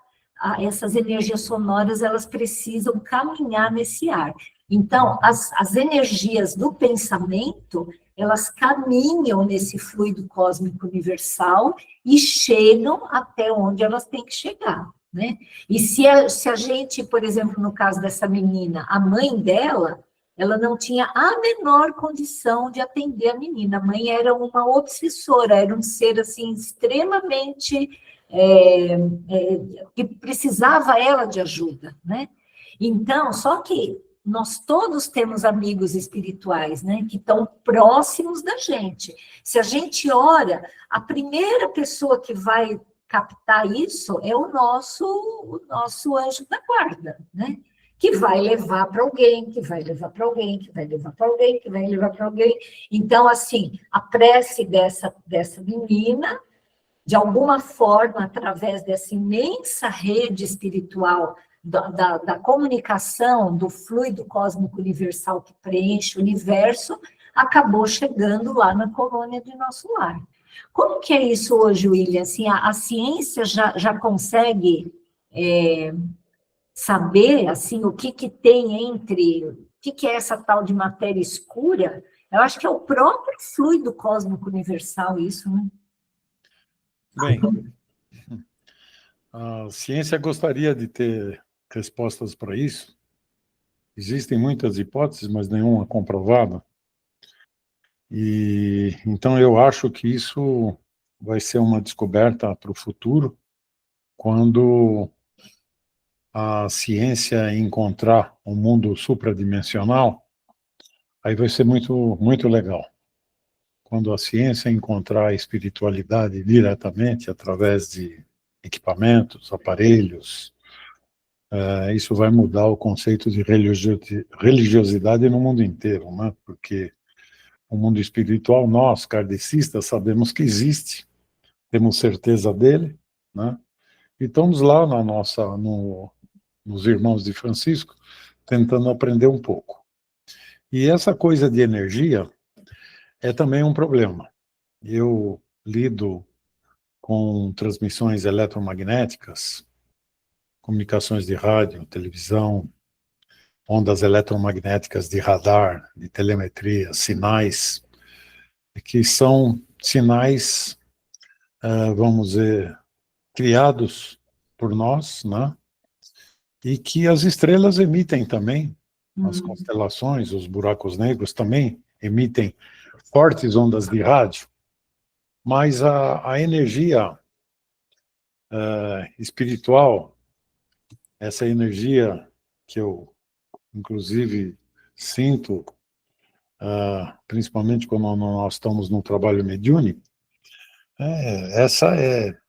Essas energias sonoras, elas precisam caminhar nesse ar. Então, as energias do pensamento, elas caminham nesse fluido cósmico universal e chegam até onde elas têm que chegar, né? E se a gente, por exemplo, no caso dessa menina, a mãe dela, ela não tinha a menor condição de atender a menina. A mãe era uma obsessora, era um ser, assim, extremamente... que precisava ela de ajuda, né? Então, só que nós todos temos amigos espirituais, né, que estão próximos da gente. Se a gente ora, a primeira pessoa que vai captar isso é o nosso anjo da guarda, né? que vai levar para alguém, que vai levar para alguém, que vai levar para alguém, que vai levar para alguém. Então, assim, a prece dessa menina, de alguma forma, através dessa imensa rede espiritual, da comunicação, do fluido cósmico universal que preenche o universo, acabou chegando lá na colônia de Nosso Lar. Como que é isso hoje, William? Assim, a ciência já consegue saber assim, o que tem entre... O que é essa tal de matéria escura? Eu acho que é o próprio fluido cósmico universal, isso, né? Bem, a ciência gostaria de ter respostas para isso. Existem muitas hipóteses, mas nenhuma comprovada. E então eu acho que isso vai ser uma descoberta para o futuro, quando a ciência encontrar um mundo supradimensional, aí vai ser muito, muito legal. Quando a ciência encontrar a espiritualidade diretamente, através de equipamentos, aparelhos, isso vai mudar o conceito de religiosidade no mundo inteiro, né? Porque o mundo espiritual, nós, kardecistas, sabemos que existe, temos certeza dele, né? E estamos lá nos Irmãos de Francisco, tentando aprender um pouco. E essa coisa de energia é também um problema. Eu lido com transmissões eletromagnéticas, comunicações de rádio, televisão, ondas eletromagnéticas de radar, de telemetria, sinais, que são sinais, vamos dizer, criados por nós, né? E que as estrelas emitem também, as constelações, os buracos negros também emitem fortes ondas de rádio, mas a energia espiritual, essa energia que eu, inclusive, sinto, principalmente quando nós estamos no trabalho mediúnico,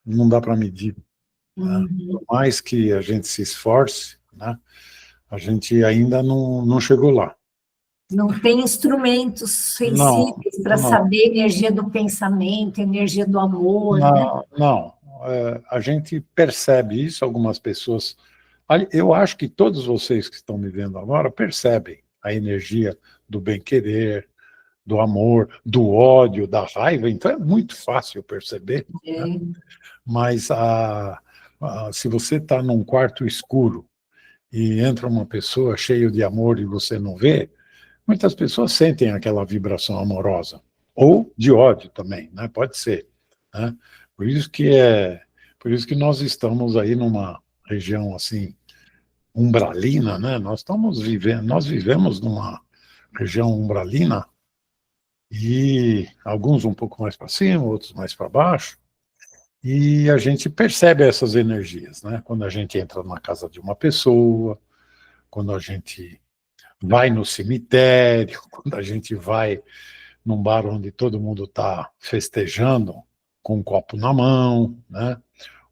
não dá para medir. Né? Por mais que a gente se esforce, né, a gente ainda não chegou lá. Não tem instrumentos sensíveis para saber a energia do pensamento, a energia do amor, né? Não. A gente percebe isso, algumas pessoas... Eu acho que todos vocês que estão me vendo agora percebem a energia do bem-querer, do amor, do ódio, da raiva, então é muito fácil perceber. Né? Mas se você está num quarto escuro e entra uma pessoa cheia de amor e você não vê, muitas pessoas sentem aquela vibração amorosa, ou de ódio também, né? Pode ser. Né? Por isso que nós estamos aí numa região assim, umbralina, né? Nós vivemos numa região umbralina, e alguns um pouco mais para cima, outros mais para baixo, e a gente percebe essas energias, né? Quando a gente entra na casa de uma pessoa, quando a gente vai no cemitério, quando a gente vai num bar onde todo mundo está festejando com um copo na mão, né?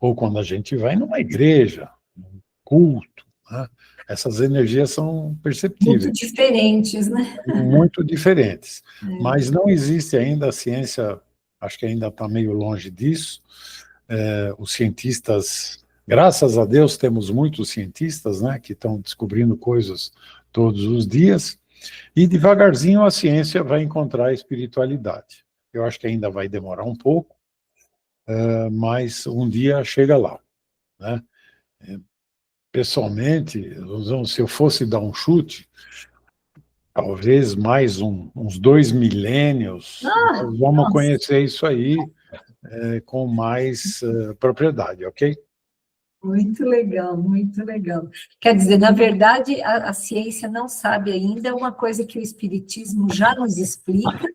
Ou quando a gente vai numa igreja, num culto, né? Essas energias são perceptíveis. Muito diferentes, né? Muito diferentes. Mas não existe ainda, a ciência, acho que ainda está meio longe disso. Os cientistas, graças a Deus, temos muitos cientistas, né, que estão descobrindo coisas todos os dias, e devagarzinho a ciência vai encontrar a espiritualidade. Eu acho que ainda vai demorar um pouco, mas um dia chega lá. Né? Pessoalmente, se eu fosse dar um chute, talvez mais uns 2 milênios, nós vamos conhecer isso aí com mais propriedade, ok? Muito legal, muito legal. Quer dizer, na verdade, a ciência não sabe ainda uma coisa que o Espiritismo já nos explica,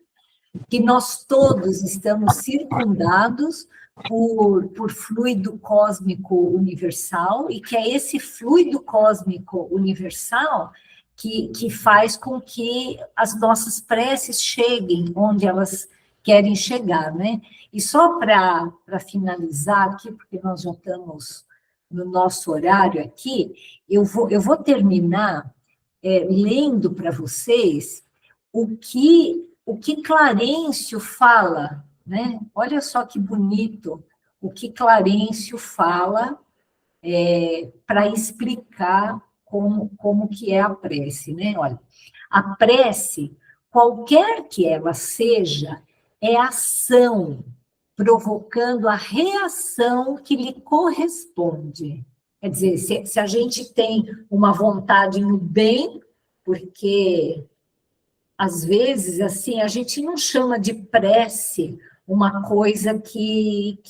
que nós todos estamos circundados por fluido cósmico universal, e que é esse fluido cósmico universal que faz com que as nossas preces cheguem onde elas querem chegar, né? E só para finalizar aqui, porque nós já estamos no nosso horário aqui, eu vou terminar lendo para vocês o que Clarencio fala, né? Olha só que bonito o que Clarencio fala para explicar como que é a prece, né? Olha, a prece, qualquer que ela seja, é ação, provocando a reação que lhe corresponde. Quer dizer, se a gente tem uma vontade no bem, porque às vezes, assim, a gente não chama de prece uma coisa que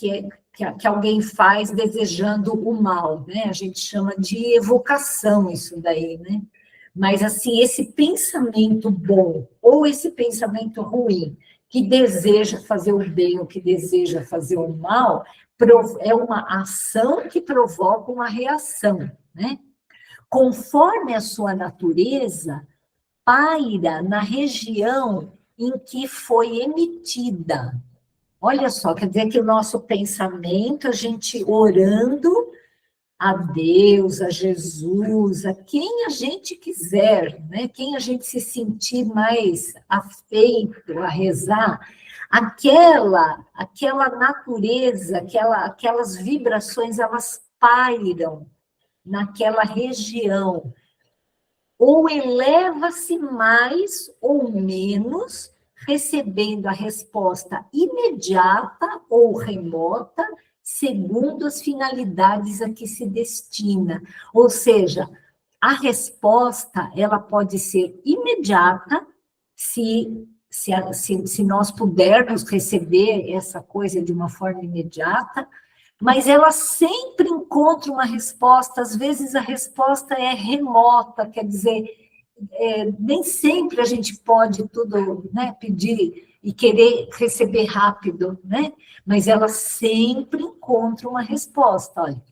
alguém faz desejando o mal, né? A gente chama de evocação isso daí, né? Mas, assim, esse pensamento bom ou esse pensamento ruim, que deseja fazer o bem ou que deseja fazer o mal, é uma ação que provoca uma reação, né? Conforme a sua natureza, paira na região em que foi emitida. Olha só, quer dizer que o nosso pensamento, a gente orando a Deus, a Jesus, a quem a gente quiser, né? Quem a gente se sentir mais afeito a rezar, aquela natureza, aquelas vibrações, elas pairam naquela região, ou eleva-se mais ou menos, recebendo a resposta imediata ou remota, segundo as finalidades a que se destina. Ou seja, a resposta, ela pode ser imediata, se nós pudermos receber essa coisa de uma forma imediata, mas ela sempre encontra uma resposta, às vezes a resposta é remota, quer dizer, nem sempre a gente pode tudo, né, pedir e querer receber rápido, né? Mas ela sempre encontra uma resposta, olha.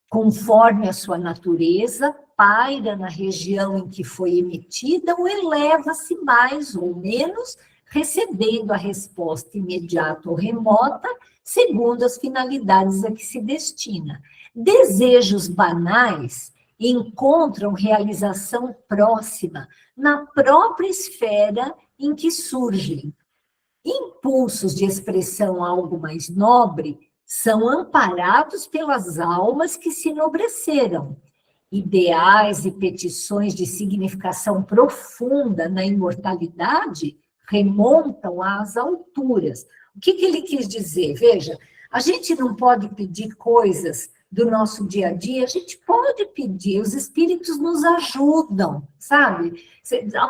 Conforme a sua natureza, paira na região em que foi emitida ou eleva-se mais ou menos, recebendo a resposta imediata ou remota, segundo as finalidades a que se destina. Desejos banais encontram realização próxima na própria esfera em que surgem. Impulsos de expressão algo mais nobre são amparados pelas almas que se enobreceram. Ideais e petições de significação profunda na imortalidade remontam às alturas. O que ele quis dizer? Veja, a gente não pode pedir coisas do nosso dia a dia, a gente pode pedir, os espíritos nos ajudam, sabe?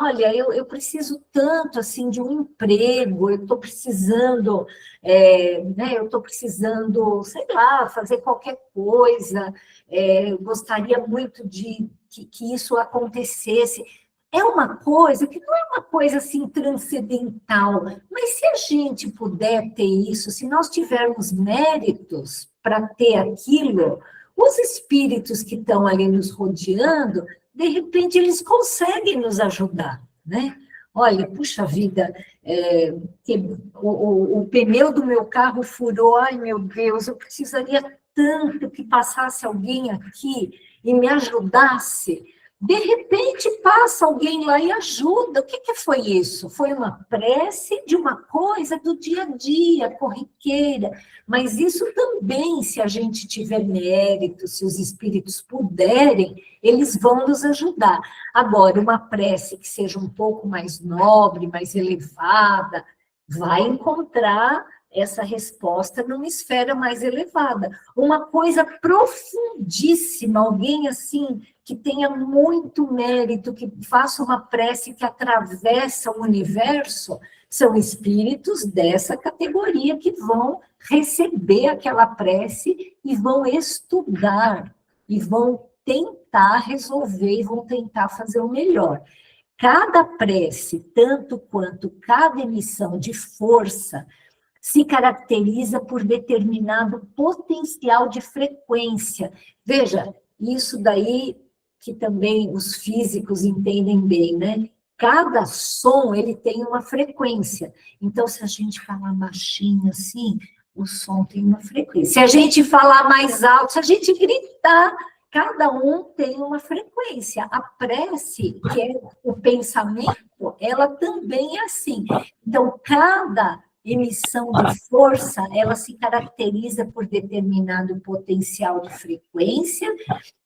Olha, eu preciso tanto, assim, de um emprego, eu estou precisando, né, eu estou precisando, sei lá, fazer qualquer coisa, gostaria muito de que isso acontecesse. É uma coisa que não é uma coisa assim transcendental, mas se a gente puder ter isso, se nós tivermos méritos para ter aquilo, os espíritos que estão ali nos rodeando, de repente eles conseguem nos ajudar, né? Olha, puxa vida, o pneu do meu carro furou, ai meu Deus, eu precisaria tanto que passasse alguém aqui e me ajudasse. De repente, passa alguém lá e ajuda. O que foi isso? Foi uma prece de uma coisa do dia a dia, corriqueira. Mas isso também, se a gente tiver mérito, se os espíritos puderem, eles vão nos ajudar. Agora, uma prece que seja um pouco mais nobre, mais elevada, vai encontrar essa resposta numa esfera mais elevada. Uma coisa profundíssima, alguém assim que tenha muito mérito, que faça uma prece que atravessa o universo, são espíritos dessa categoria que vão receber aquela prece e vão estudar, e vão tentar resolver, e vão tentar fazer o melhor. Cada prece, tanto quanto cada emissão de força, se caracteriza por determinado potencial de frequência. Veja, isso daí que também os físicos entendem bem, né? Cada som, ele tem uma frequência. Então, se a gente falar baixinho assim, O som tem uma frequência. Se a gente falar mais alto, se a gente gritar, cada um tem uma frequência. A prece, que é o pensamento, ela também é assim. Então, cada emissão de força, ela se caracteriza por determinado potencial de frequência,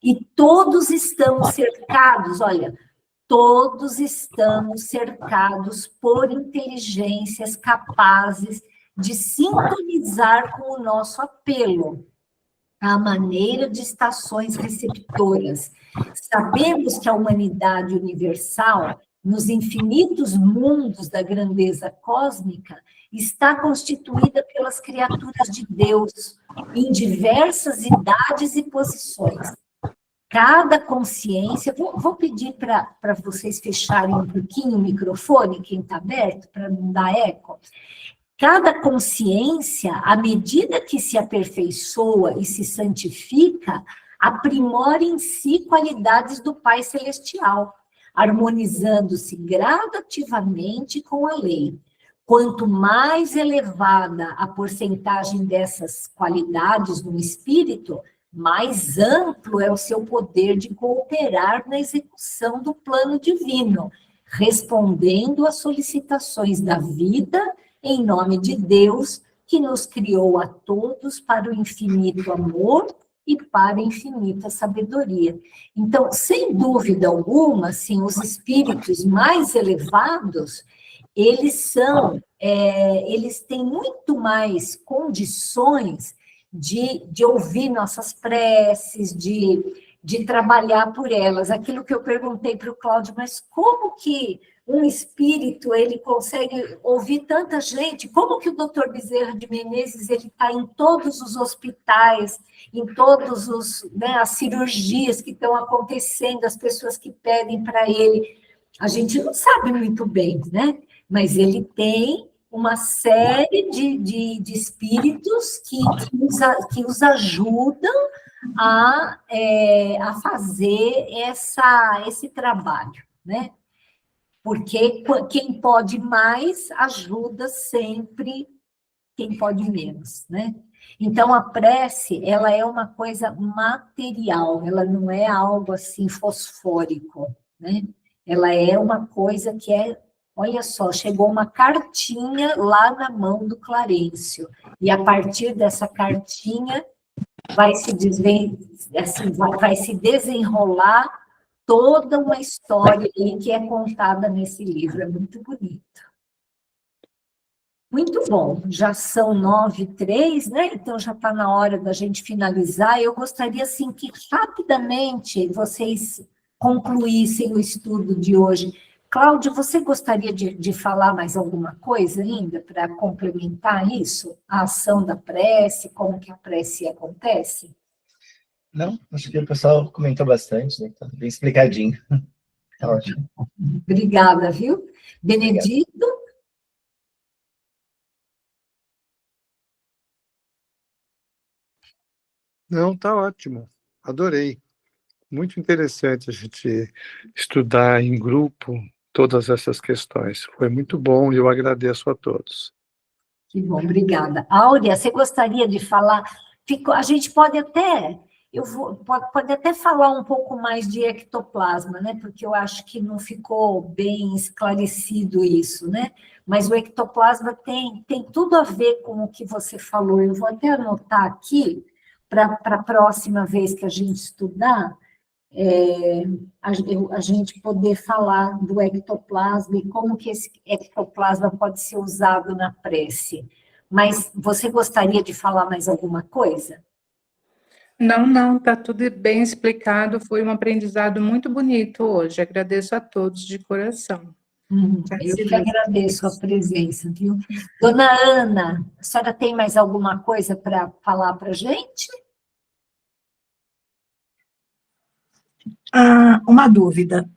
e todos estamos cercados, olha, todos estamos cercados por inteligências capazes de sintonizar com o nosso apelo, à maneira de estações receptoras. Sabemos que a humanidade universal, nos infinitos mundos da grandeza cósmica, está constituída pelas criaturas de Deus, em diversas idades e posições. Cada consciência, vou pedir para vocês fecharem um pouquinho o microfone, quem está aberto, para não dar eco. Cada consciência, à medida que se aperfeiçoa e se santifica, aprimora em si qualidades do Pai Celestial, harmonizando-se gradativamente com a lei. Quanto mais elevada a porcentagem dessas qualidades no espírito, mais amplo é o seu poder de cooperar na execução do plano divino, respondendo às solicitações da vida em nome de Deus, que nos criou a todos para o infinito amor e para a infinita sabedoria. Então, sem dúvida alguma, assim, os espíritos mais elevados, eles têm muito mais condições de ouvir nossas preces, de trabalhar por elas. Aquilo que eu perguntei para o Cláudio, mas como que um espírito, ele consegue ouvir tanta gente? Como que o doutor Bezerra de Menezes, ele está em todos os hospitais, em todos as cirurgias que estão acontecendo, as pessoas que pedem para ele? A gente não sabe muito bem, né? Mas ele tem uma série de espíritos que os ajudam a fazer esse trabalho, né? Porque quem pode mais ajuda sempre quem pode menos, né? Então, a prece, ela é uma coisa material, ela não é algo assim fosfórico, né? Ela é uma coisa que olha só, chegou uma cartinha lá na mão do Clarencio, e a partir dessa cartinha vai se desenrolar toda uma história aí que é contada nesse livro, é muito bonito. Muito bom, já são 9h03, né? Então já está na hora da gente finalizar. Eu gostaria, assim, que rapidamente vocês concluíssem o estudo de hoje. Cláudio, você gostaria de falar mais alguma coisa ainda para complementar isso? A ação da prece, como que a prece acontece? Não, acho que o pessoal comentou bastante, né? Tá bem explicadinho. Tá ótimo. Obrigada, viu? Benedito? Não, tá ótimo. Adorei. Muito interessante a gente estudar em grupo todas essas questões. Foi muito bom e eu agradeço a todos. Que bom, obrigada. Áurea, você gostaria de falar? A gente pode até... pode até falar um pouco mais de ectoplasma, né? Porque eu acho que não ficou bem esclarecido isso, né? Mas o ectoplasma tem tudo a ver com o que você falou. Eu vou até anotar aqui, para a próxima vez que a gente estudar, a gente poder falar do ectoplasma e como que esse ectoplasma pode ser usado na prece. Mas você gostaria de falar mais alguma coisa? Não, está tudo bem explicado, foi um aprendizado muito bonito hoje, agradeço a todos de coração. Eu que agradeço a presença, viu? Dona Ana, a senhora tem mais alguma coisa para falar para a gente? Uma dúvida.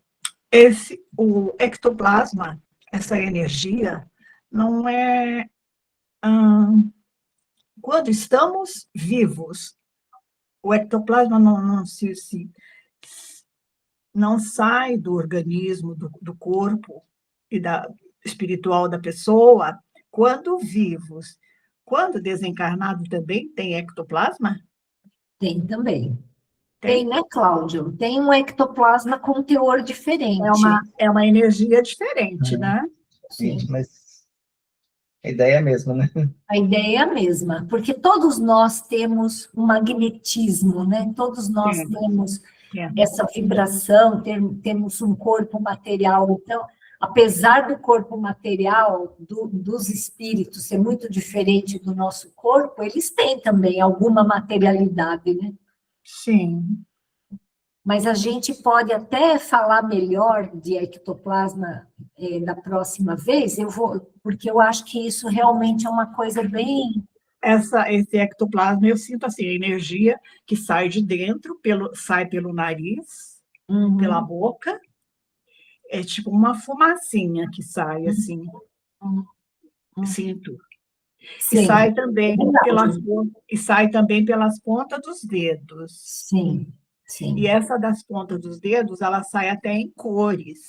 O ectoplasma, essa energia, não é... quando estamos vivos, o ectoplasma não sai do organismo, do corpo e espiritual da pessoa quando vivos. quando desencarnado também tem ectoplasma? Tem também. Tem. Tem, né, Cláudio? Tem um ectoplasma com teor diferente. É uma energia diferente, né? Gente, mas a ideia é a mesma, né? A ideia é a mesma, porque todos nós temos um magnetismo, né? Todos nós Sim. temos É. essa vibração, temos um corpo material. Então, apesar do corpo material, dos espíritos ser muito diferente do nosso corpo, eles têm também alguma materialidade, né? Sim. Mas a gente pode até falar melhor de ectoplasma da próxima vez, porque eu acho que isso realmente é uma coisa bem... Esse ectoplasma, eu sinto assim, a energia que sai de dentro, sai pelo nariz, pela boca, é tipo uma fumacinha que sai, assim, sinto. Sim. E sai também pelas pontas dos dedos. Sim, sim. E essa das pontas dos dedos, ela sai até em cores.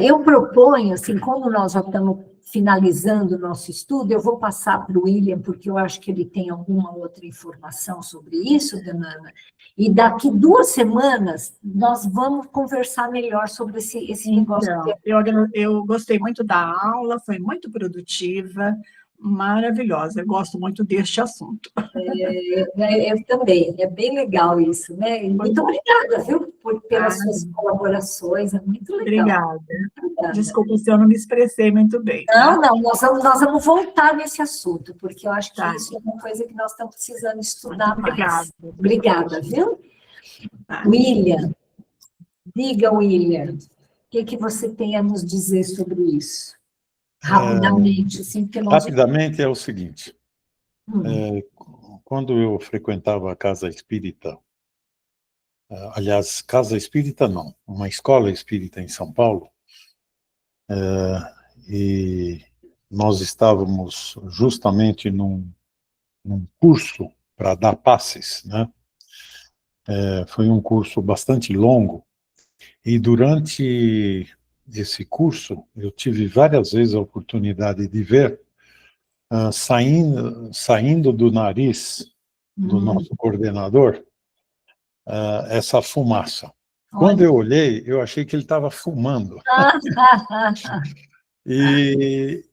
Eu proponho, assim, como nós já estamos finalizando o nosso estudo, eu vou passar para o William, porque eu acho que ele tem alguma outra informação sobre isso, dona Ana, e daqui 2 semanas nós vamos conversar melhor sobre esse negócio. Então, eu gostei muito da aula, foi muito produtiva, maravilhosa, eu gosto muito deste assunto. Eu também, é bem legal isso, né? E muito obrigada, viu, pelas suas colaborações, é muito legal. Obrigada. Desculpa se eu não me expressei muito bem. Não, nós vamos voltar nesse assunto, porque eu acho que isso é uma coisa que nós estamos precisando estudar mais. Obrigada, viu? William, diga, William, o que você tem a nos dizer sobre isso? Rapidamente, assim, porque nós... Rapidamente é o seguinte, quando eu frequentava a casa espírita, aliás, casa espírita não, uma escola espírita em São Paulo, e nós estávamos justamente num curso para dar passes, né? Foi um curso bastante longo, e durante esse curso eu tive várias vezes a oportunidade de ver saindo do nariz do nosso coordenador essa fumaça. Quando eu olhei, eu achei que ele estava fumando.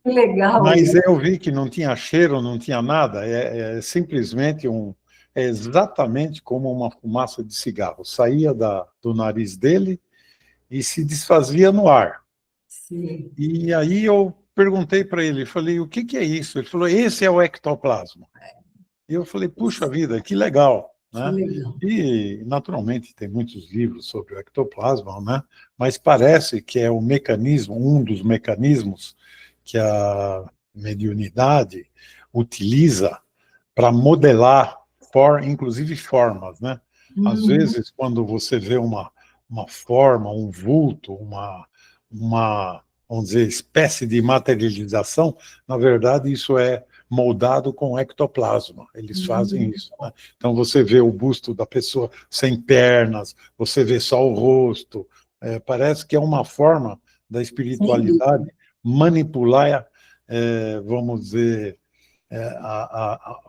Legal. Mas eu vi que não tinha cheiro, não tinha nada, simplesmente é exatamente como uma fumaça de cigarro. Saía do nariz dele e se desfazia no ar. Sim. E aí eu perguntei para ele, falei, o que é isso? Ele falou, esse é o ectoplasma. E eu falei, puxa vida, que legal. Né? Que legal. E, naturalmente, tem muitos livros sobre o ectoplasma, né? Mas parece que é um dos mecanismos que a mediunidade utiliza para modelar, inclusive formas, né? Às vezes, quando você vê uma forma, um vulto, uma, vamos dizer, espécie de materialização, na verdade, isso é moldado com ectoplasma. Eles fazem isso. Né? Então, você vê o busto da pessoa sem pernas, você vê só o rosto. Parece que é uma forma da espiritualidade manipular, vamos dizer,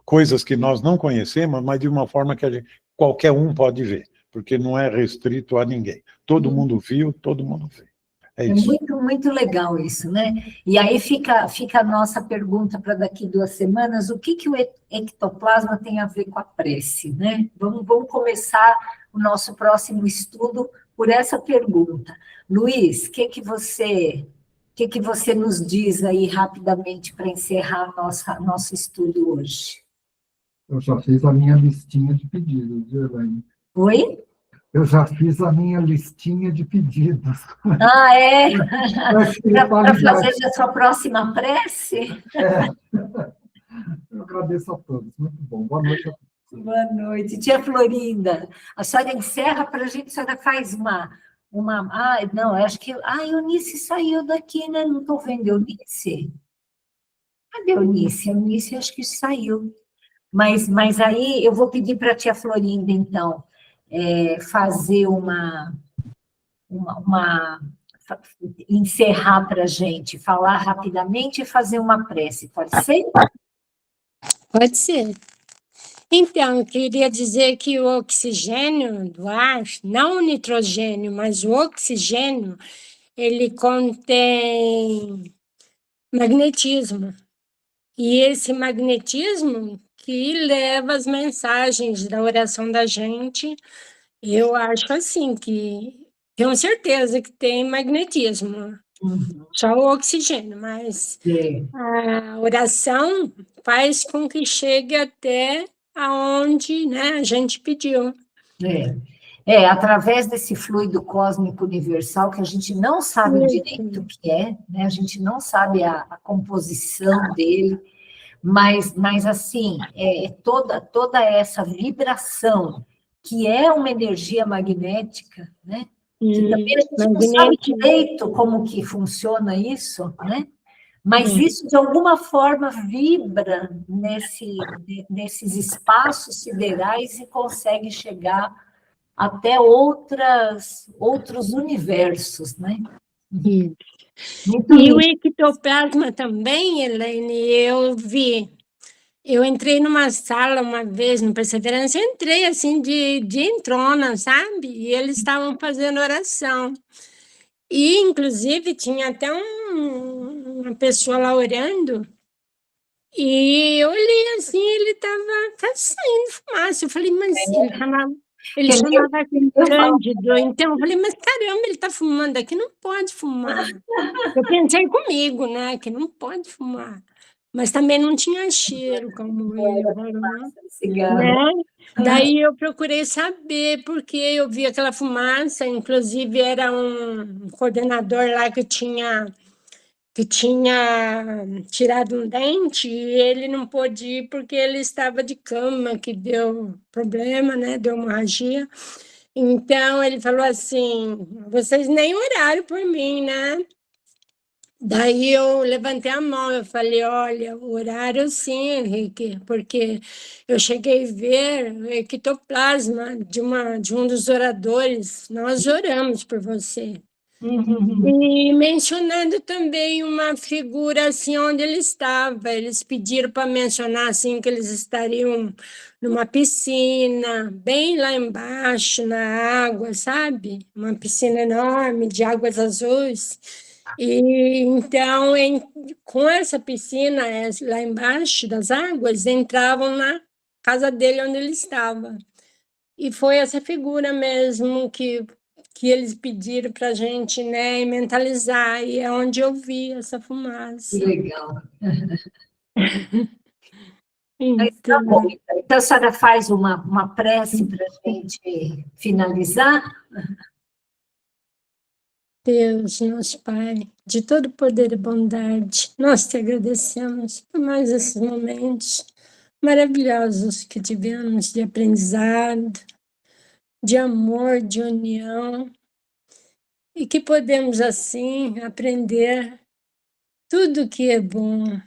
coisas que nós não conhecemos, mas de uma forma que qualquer um pode ver, porque não é restrito a ninguém. Todo mundo viu, todo mundo vê. É isso. Muito, muito legal isso, né? E aí fica a nossa pergunta para daqui 2 semanas, o que o ectoplasma tem a ver com a prece, né? Vamos começar o nosso próximo estudo por essa pergunta. Luiz, o que você nos diz aí rapidamente para encerrar nosso estudo hoje? Eu já fiz a minha listinha de pedidos, viu, Elaine? Oi? Eu já fiz a minha listinha de pedidos. Ah, é? Para fazer a sua próxima prece? Eu agradeço a todos. Muito bom. Boa noite a todos. Boa noite. Tia Florinda, a senhora encerra para a gente, a senhora faz não, acho que... Eunice saiu daqui, né? Não estou vendo Eunice. Cadê Eunice? A Eunice acho que saiu. Mas aí eu vou pedir para a tia Florinda, então, fazer encerrar para a gente, falar rapidamente e fazer uma prece, pode ser? Pode ser. Então, eu queria dizer que o oxigênio do ar, não o nitrogênio, mas o oxigênio, ele contém magnetismo. E esse magnetismo que leva as mensagens da oração da gente, eu acho assim que tenho certeza que tem magnetismo, só o oxigênio, mas a oração faz com que chegue até aonde, né, a gente pediu. Através desse fluido cósmico universal, que a gente não sabe direito o que é, né? A gente não sabe a composição dele, mas assim, toda essa vibração, que é uma energia magnética, né? Que também a gente não sabe direito como que funciona isso, né? Mas isso, de alguma forma, vibra nesses espaços siderais e consegue chegar até outros universos, né? E o ectoplasma também, Elaine, eu entrei numa sala uma vez no Perseverança, entrei assim de entrona, sabe? E eles estavam fazendo oração. E, inclusive, tinha até uma pessoa lá orando, e eu olhei assim, ele estava saindo fumaça. Eu falei, mas ele chamava aquele Cândido. Então, eu falei, mas caramba, ele está fumando aqui, não pode fumar. Eu pensei comigo, né, que não pode fumar. Mas também não tinha cheiro, como eu, né? Daí eu procurei saber, porque eu vi aquela fumaça, inclusive era um coordenador lá que tinha tirado um dente e ele não pôde ir porque ele estava de cama, que deu problema, né? Deu hemorragia. Então, ele falou assim, vocês nem oraram por mim, né? Daí eu levantei a mão, eu falei, olha, o horário sim, Henrique, porque eu cheguei a ver o ectoplasma de um dos oradores, nós oramos por você. E mencionando também uma figura assim onde ele estava, eles pediram para mencionar assim que eles estariam numa piscina, bem lá embaixo, na água, sabe? Uma piscina enorme de águas azuis. E então, com essa piscina lá embaixo das águas, entravam na casa dele onde ele estava. E foi essa figura mesmo que eles pediram para a gente, né, mentalizar, e é onde eu vi essa fumaça. Que legal. Mas tá bom. Então, a senhora faz uma prece para a gente finalizar? Deus, nosso Pai, de todo poder e bondade, nós te agradecemos por mais esses momentos maravilhosos que tivemos de aprendizado, de amor, de união, e que podemos, assim, aprender tudo que é bom.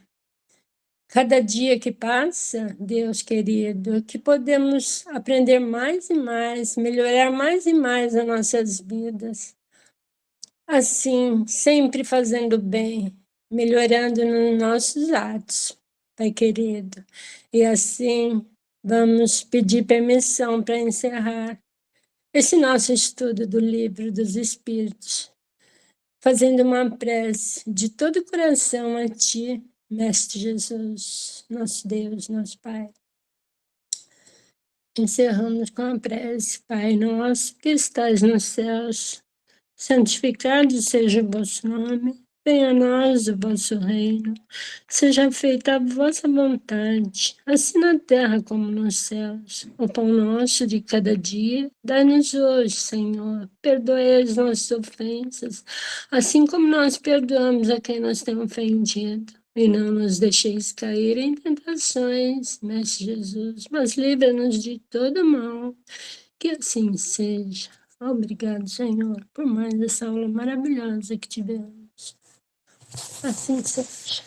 Cada dia que passa, Deus querido, que podemos aprender mais e mais, melhorar mais e mais as nossas vidas. Assim, sempre fazendo bem, melhorando nos nossos atos, Pai querido. E assim, vamos pedir permissão para encerrar esse nosso estudo do Livro dos Espíritos, fazendo uma prece de todo o coração a Ti, Mestre Jesus, nosso Deus, nosso Pai. Encerramos com a prece, Pai nosso que estás nos céus, santificado seja o vosso nome, venha a nós o vosso reino, seja feita a vossa vontade, assim na terra como nos céus. O pão nosso de cada dia, dai-nos hoje, Senhor, perdoai as nossas ofensas, assim como nós perdoamos a quem nos tem ofendido. E não nos deixeis cair em tentações, Mestre Jesus, mas livra-nos de todo mal, que assim seja. Obrigado, Senhor, por mais essa aula maravilhosa que tivemos. Assim seja.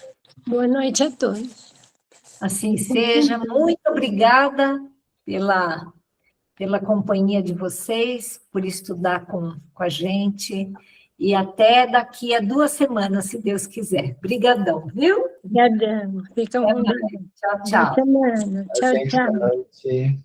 Boa noite a todos. Assim seja. Muito obrigada pela companhia de vocês, por estudar com a gente. E até daqui a 2 semanas, se Deus quiser. Obrigadão, viu? Obrigadão. Fica com Deus. Tchau, Boa tchau. semana. Tchau, Gente, tchau. boa noite.